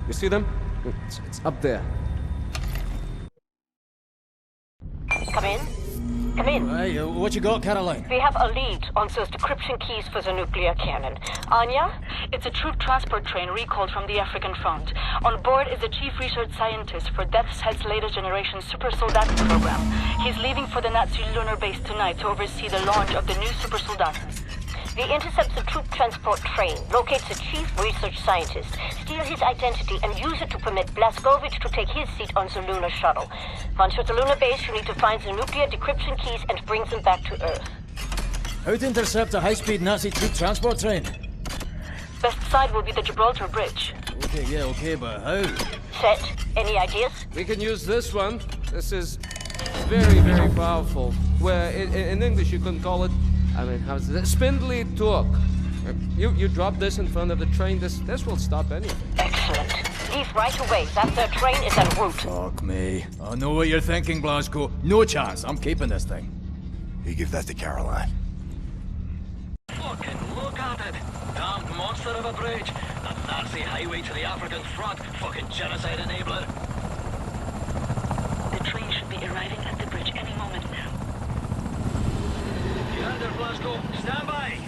You see them? It's up there. Come in. Come in. Hey, what you got, Caroline? We have a lead on those decryption keys for the nuclear cannon. Anya? It's a troop transport train recalled from the African front. On board is the chief research scientist for Deathshead's latest generation Super Soldat program. He's leaving for the Nazi lunar base tonight to oversee the launch of the new Super Soldat. We intercept the troop transport train, locate the chief research scientist, steal his identity, and use it to permit Blazkowicz to take his seat on the lunar shuttle. Once you're at the lunar base, you need to find the nuclear decryption keys and bring them back to Earth. How to intercept a high-speed Nazi troop transport train? Best side will be the Gibraltar Bridge. Okay, but how? Set, any ideas? We can use this one. This is very, very powerful. Where in English you can call it, how's it? Spindly torque. You drop this in front of the train, this will stop anything. Excellent. Leave right away. That their train is en route. Fuck me. I know what you're thinking, Blazko. No chance. I'm keeping this thing. You give that to Caroline. Fucking look at it. Damned monster of a bridge. A Nazi highway to the African front. Fucking genocide enabler. The train should be arriving at the bridge any moment now. You heard her, Blazko. Stand by.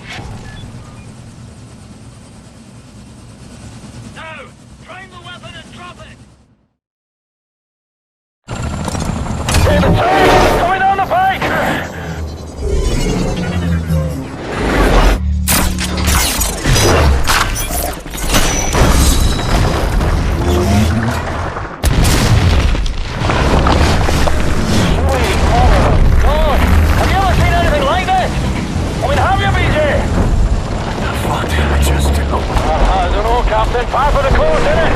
Now, prime the weapon and drop it. Hey, the train! Coming down the pike! Captain, par for the course, innit?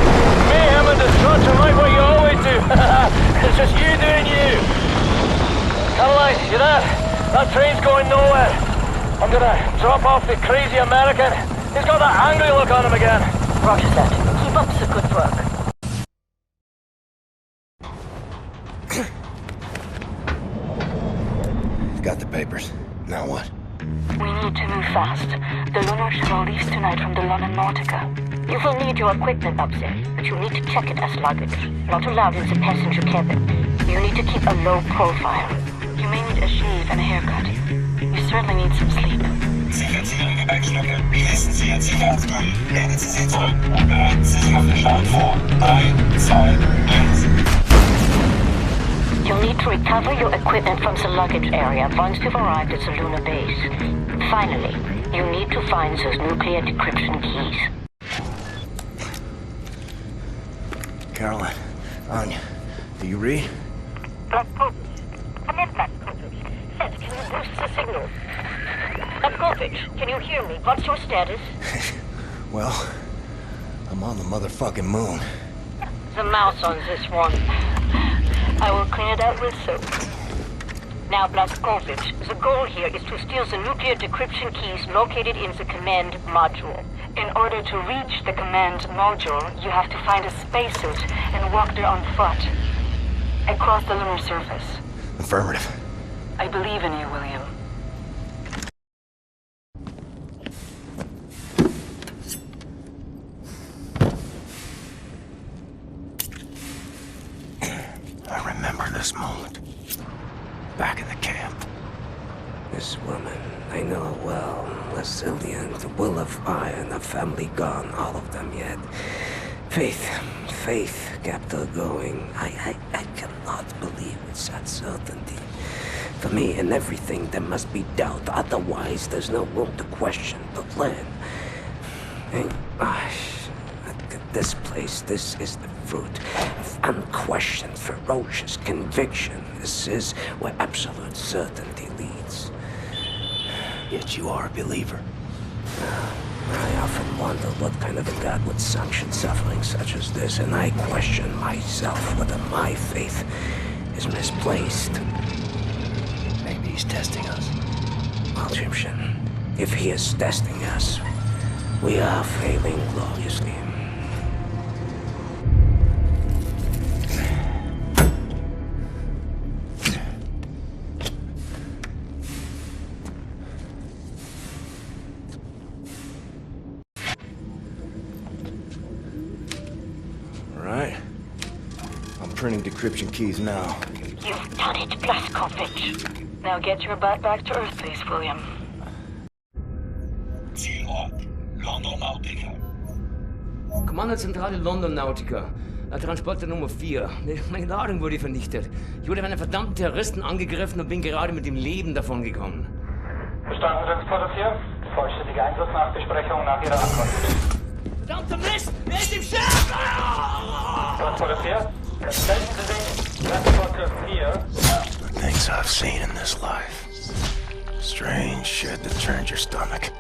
Mayhem and destruction like what you always do. It's just you doing you. Caroline, you there? That train's going nowhere. I'm gonna drop off the crazy American. He's got that angry look on him again. Roger that. Keep up the good work. Got the papers. Now what? We need to move fast. The lunar shuttle leaves tonight from the London Nautica. You will need your equipment up there, but you need to check it as luggage. Not allowed in the passenger cabin. You need to keep a low profile. You may need a shave and a haircut. You certainly need some sleep. Sicherheitssicherung Gepäckstücke. Wie heißen Sie Ihren Sicherheitsgürtel? Lehnen Sie sich zurück und bereiten Sie sich auf den Start vor. 3, 2, 1. You'll need to recover your equipment from the luggage area once you've arrived at the lunar base. Finally, you need to find those nuclear decryption keys. Caroline, Anya, do you read? Blazkowicz. Come in, Blazkowicz. Seth, can you boost the signal? Blazkowicz, can you hear me? What's your status? Well, I'm on the motherfucking moon. The mouse on this one. I will clean it out with soap. Now, Blazkowicz, the goal here is to steal the nuclear decryption keys located in the command module. In order to reach the command module, you have to find a spacesuit and walk there on foot. Across the lunar surface. Affirmative. I believe in you, William. I remember this moment. Back in the camp. This woman, I know her well. Resilient, will of iron, a family gone, all of them yet. Faith kept her going. I cannot believe it's that certainty. For me, in everything, there must be doubt. Otherwise, there's no room to question, to learn. And, this place, this is the fruit of unquestioned, ferocious conviction. This is where absolute certainty leads. Yet you are a believer. I often wonder what kind of a God would sanction suffering such as this, and I question myself whether my faith is misplaced. Maybe he's testing us. Well, Egyptian, if he is testing us, we are failing gloriously. Printing decryption keys now. You've done it, Blazkowicz. Now get your butt back to Earth, please, William. Zielort, London Nautica. Kommandozentrale London Nautica. Transporter Nummer 4. Meine Ladung wurde vernichtet. Ich wurde von einem verdammten Terroristen angegriffen und bin gerade mit dem Leben davongekommen. Verstanden, Transporter 4. Vollständige Einsatznachbesprechung nach Ihrer Ankunft. Verdammter Mist! Wer ist im Schiff? Transporter 4. Melden Sie sich. Transporter 4. The things I've seen in this life. Strange shit that turns your stomach.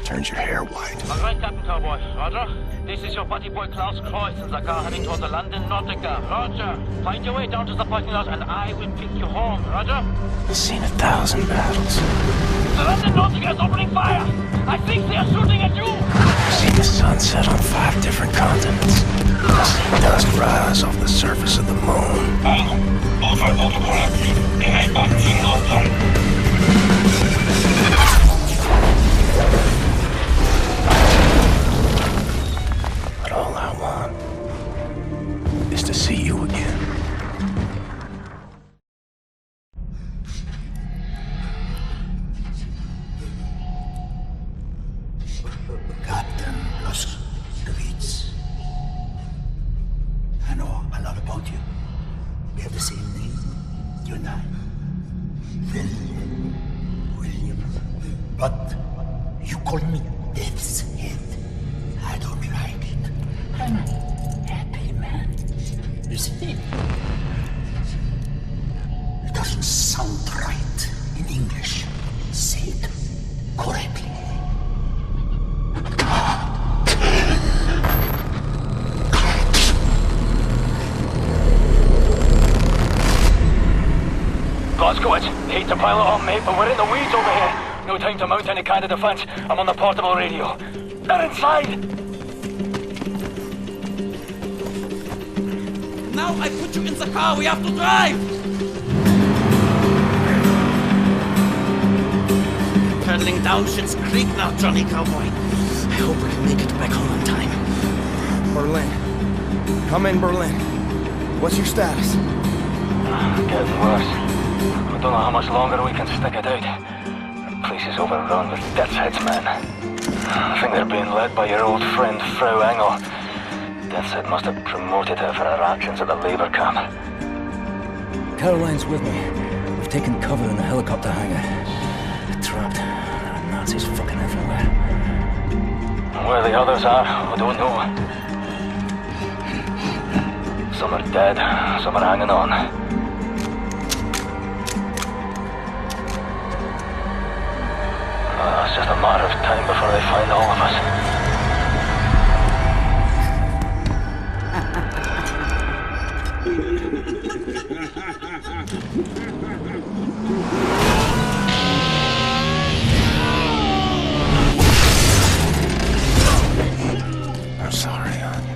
Turns your hair white. All right, Captain Cowboy. Roger. This is your buddy boy Klaus Kreuz in the car heading toward the London Nautica. Roger. Find your way down to the parking lot and I will pick you home. Roger. I've seen 1,000 battles. The London Nautica is opening fire. I think they are shooting at you. I've seen the sun set on 5 different continents. I've seen dust rise off the surface of the moon. Over autocorrect. Erreichbarkeit open. But all I want is to see you again. Captain Blazkowicz. I know a lot about you. We have the same name, you and I. William. But you call me Death's Head. I don't like it. I'm a happy man. You see? It doesn't sound right in English. Say it correctly. Blazkowicz, hate to pile it on, mate, but we're in the weeds over here. No time to mount any kind of defense. I'm on the portable radio. They're inside! Now I put you in the car, we have to drive! Pedaling down Shit's Creek now, Johnny Cowboy. I hope we can make it back home in time. Berlin. Come in, Berlin. What's your status? Getting worse. I don't know how much longer we can stick it out. The place is overrun with Death's Head's men. I think they're being led by your old friend, Frau Engel. Death's Head must have promoted her for her actions at the labor camp. Caroline's with me. We've taken cover in the helicopter hangar. We're trapped. Nazis fucking everywhere. Where the others are, I don't know. Some are dead, some are hanging on. It's just a matter of time before they find all of us. I'm sorry, Anya.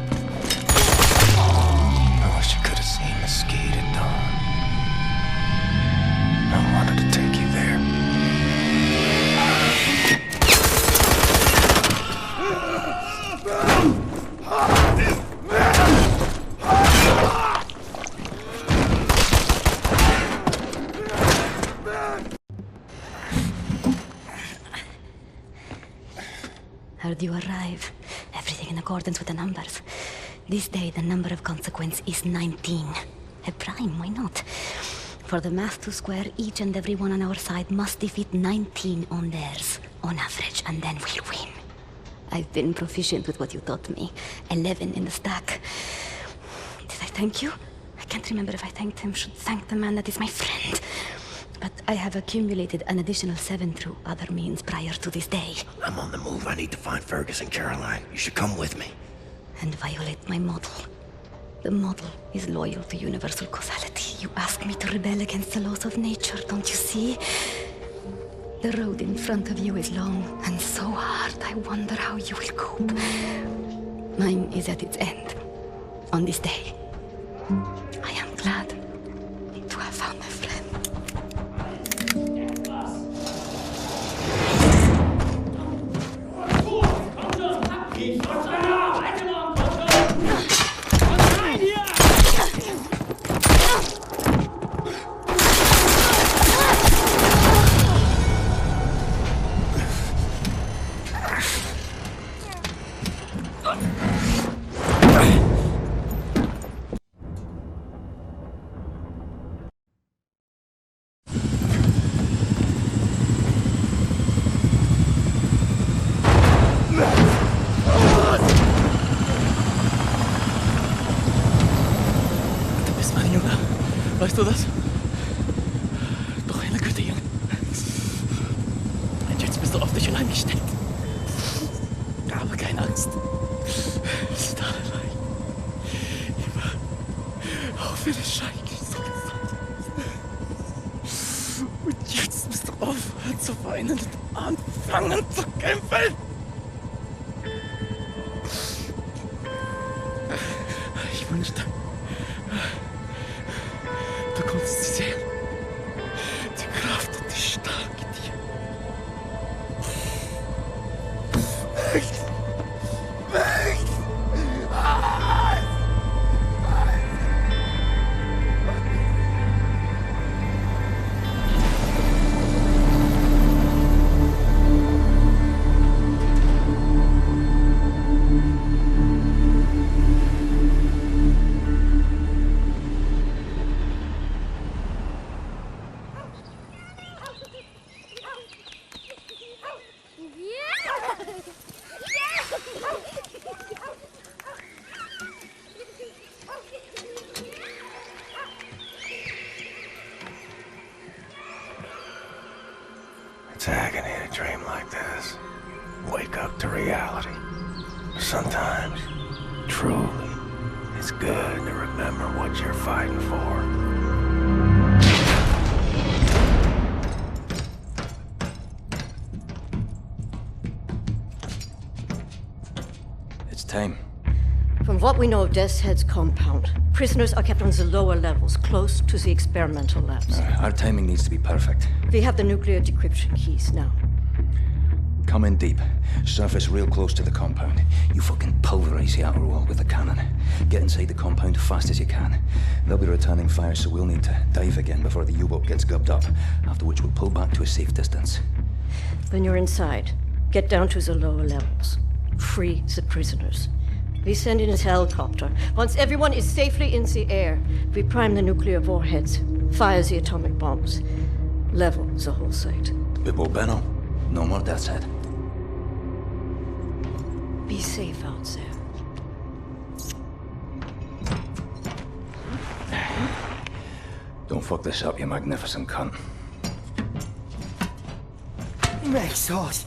I wish you could have seen the skate at dawn. I wanted to take you there. Heard you arrive. Everything in accordance with the numbers. This day, the number of consequence is 19. A prime, why not? For the math to square, each and every one on our side must defeat 19 on theirs, on average, and then we'll win. I've been proficient with what you taught me. 11 in the stack. Did I thank you? I can't remember if I thanked him. Should thank the man that is my friend. But I have accumulated an additional 7 through other means prior to this day. I'm on the move. I need to find Fergus and Caroline. You should come with me. And violate my model. The model is loyal to universal causality. You ask me to rebel against the laws of nature, don't you see? The road in front of you is long and so hard. I wonder how you will cope. Mine is at its end. On this day. I am glad to have found a friend. Weißt du das? Doch eine Güte, Junge. Und jetzt bist du auf dich allein gestellt. Aber keine Angst. Wir sind alle allein. Immer. Auch wenn es schrecklich so gesagt. Und jetzt musst du aufhören zu weinen und anfangen zu kämpfen. Ich wünschte, du konntest sie sehen. Die Kraft und die Stärke in dir. It's agony to dream like this. Wake up to reality. Sometimes, truly, it's good to remember what you're fighting for. It's time. From what we know of Death's Head's compound, prisoners are kept on the lower levels, close to the experimental labs. Our timing needs to be perfect. We have the nuclear decryption keys now. come in deep. Surface real close to the compound. You fucking pulverize the outer wall with the cannon. Get inside the compound fast as you can. They'll be returning fire, so we'll need to dive again before the U-boat gets gubbed up. After which we'll pull back to a safe distance. When you're inside, get down to the lower levels. Free the prisoners. We send in a helicopter. Once everyone is safely in the air, we prime the nuclear warheads, fire the atomic bombs, level the whole site. Bibbo Benno, no more death's head. Be safe out there. Don't fuck this up, you magnificent cunt. Make sauce.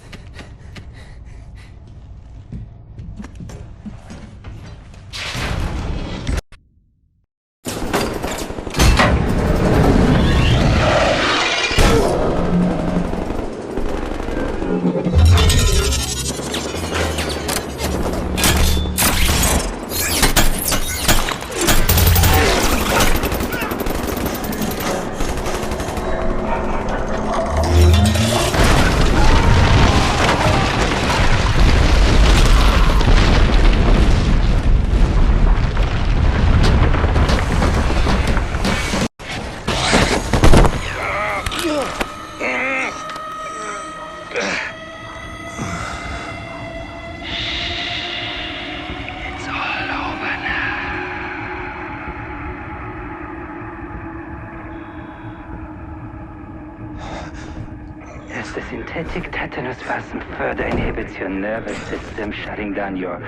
The synthetic tetanus wasm further inhibits your nervous system, shutting down your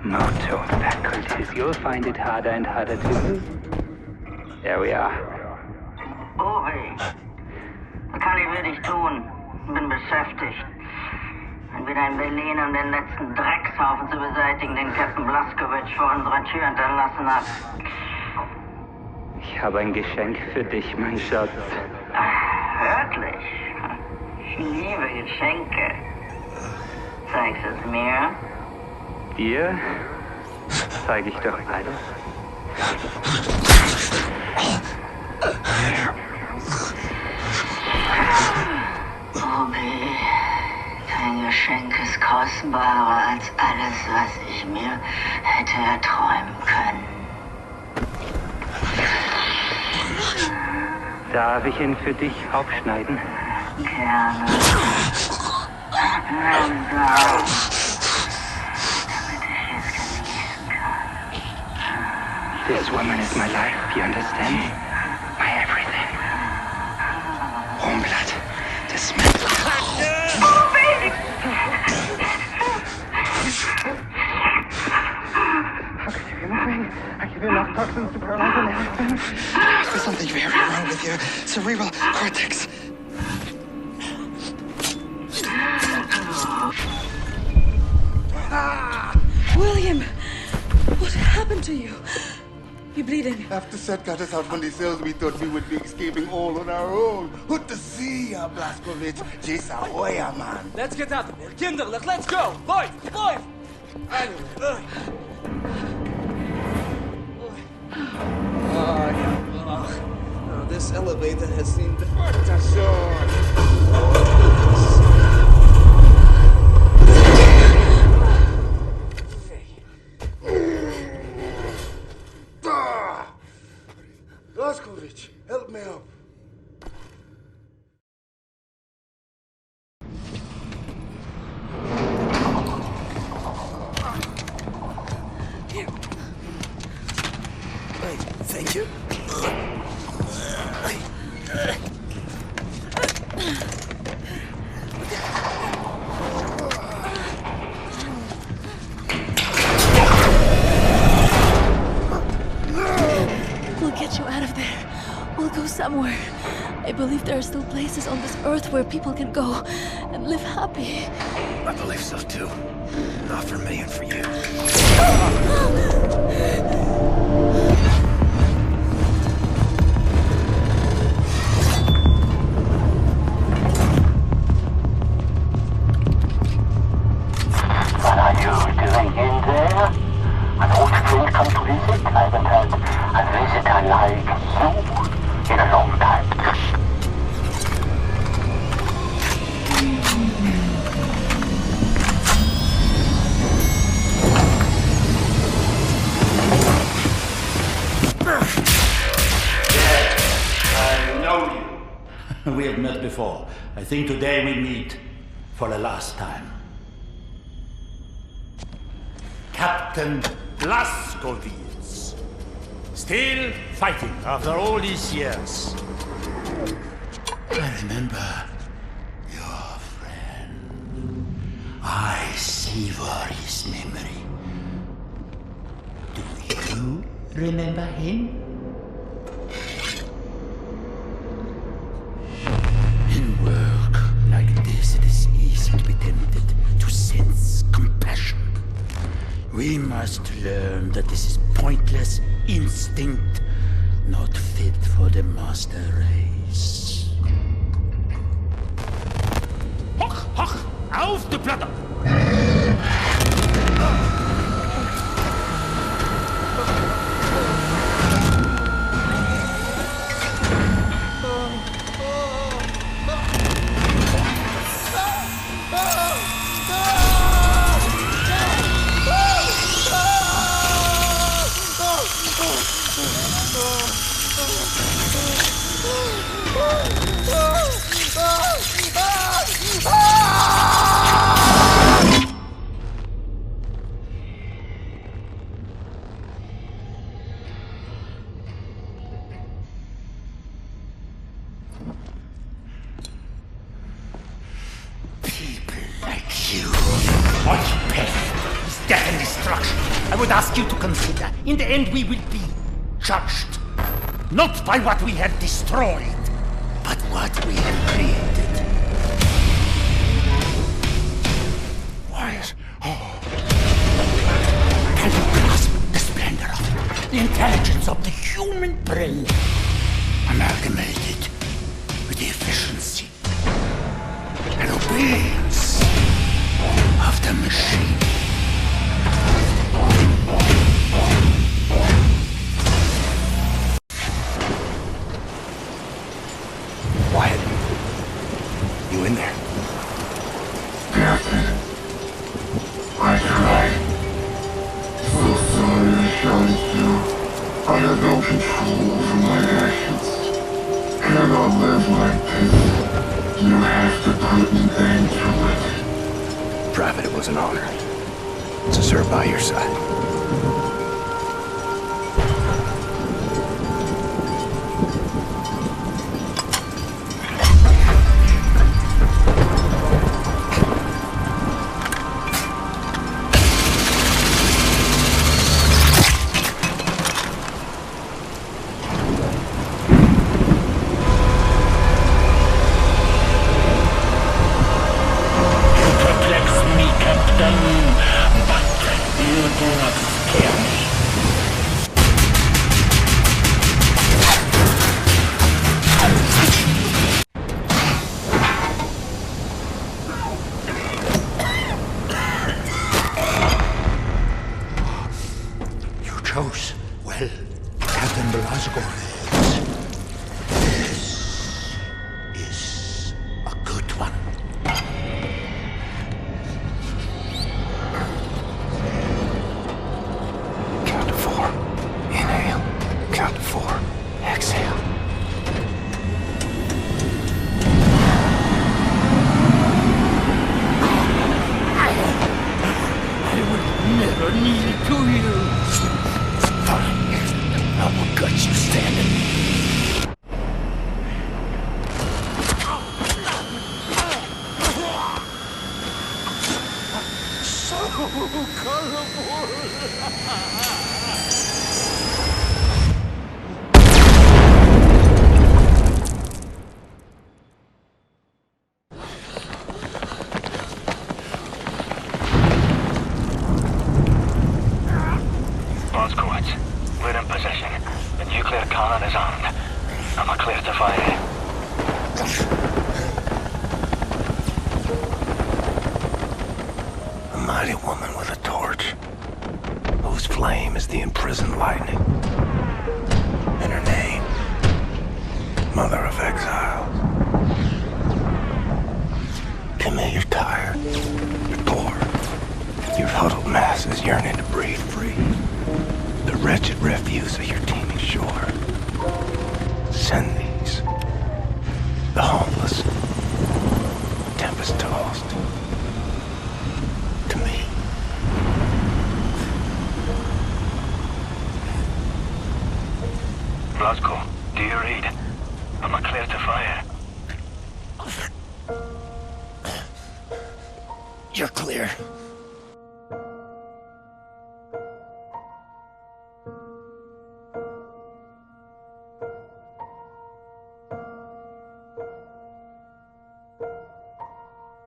motor faculties. You'll find it harder and harder to move. There we are. Uri, was kann ich für dich tun? Bin beschäftigt. Entweder in Berlin, um den letzten Dreckshaufen zu beseitigen, den Captain Blaskowitz vor unserer Tür hinterlassen hat. Ich habe ein Geschenk für dich, mein Schatz. Wirklich? Ich liebe Geschenke. Zeigst du es mir? Dir zeige ich doch alles. Obi, dein Geschenk ist kostbarer als alles, was ich mir hätte erträumen können. Darf ich ihn für dich aufschneiden? Gerne. Nimm das. Damit ich es genießen kann. This woman is my life, you understand? My everything. Warmblood. The smell. Oh, baby! How can you be moving? I give you enough toxins to paralyze an elephant. There's something very wrong with your cerebral cortex. William! What happened to you? You're bleeding. After Seth got us out from the cells, we thought we would be escaping all on our own. What to see, Blaskowitz? Jason Hoya, man. Let's get out of here. Kinderlich, let's go! Boys! Boys! Anyway. Oh, this elevator has seen the Blaskowitz, help me up. Thank you. We'll get you out of there. We'll go somewhere. I believe there are still places on this earth where people can go and live happy. I believe so too. Not for me and for you. What are you doing in there? An old friend come to visit? I haven't had a visitor like you in a long time. We have met before. I think today we meet for the last time. Captain Blazkowicz. Still fighting after all these years. I remember your friend. I savor his memory. Do you remember him? In work like this, it is easy to be tempted to sense compassion. We must learn that this is pointless instinct, not fit for the master race. Hoch, hoch, auf die Platte! In the end, we will be judged. Not by what we have destroyed, but what we have created. Wyatt. Oh. Can you grasp the splendor of it? The intelligence of the human brain, amalgamated with the efficiency and obedience of the machine. Wyatt, you in there? Captain, I tried. So sorry I shouted you. I have no control over my actions. Cannot live like this. You have to put an end to it. Private, it was an honor to serve by your side. Well, Captain Blazkowicz, this is a good one. Count to 4. Inhale. Count to 4. Exhale. I would never kneel to you. I will gut you standing. So colorful. We're in possession. The nuclear cannon is armed. I'm clear to fire. A mighty woman with a torch, whose flame is the imprisoned lightning. And her name, Mother of Exiles. Camille, you're tired. You're bored. Your huddled masses yearning to breathe free. The wretched refuse of your teeming shore. Send these the homeless. Tempest tossed. To me. Glasgow, do you read? Am I clear to fire? You're clear.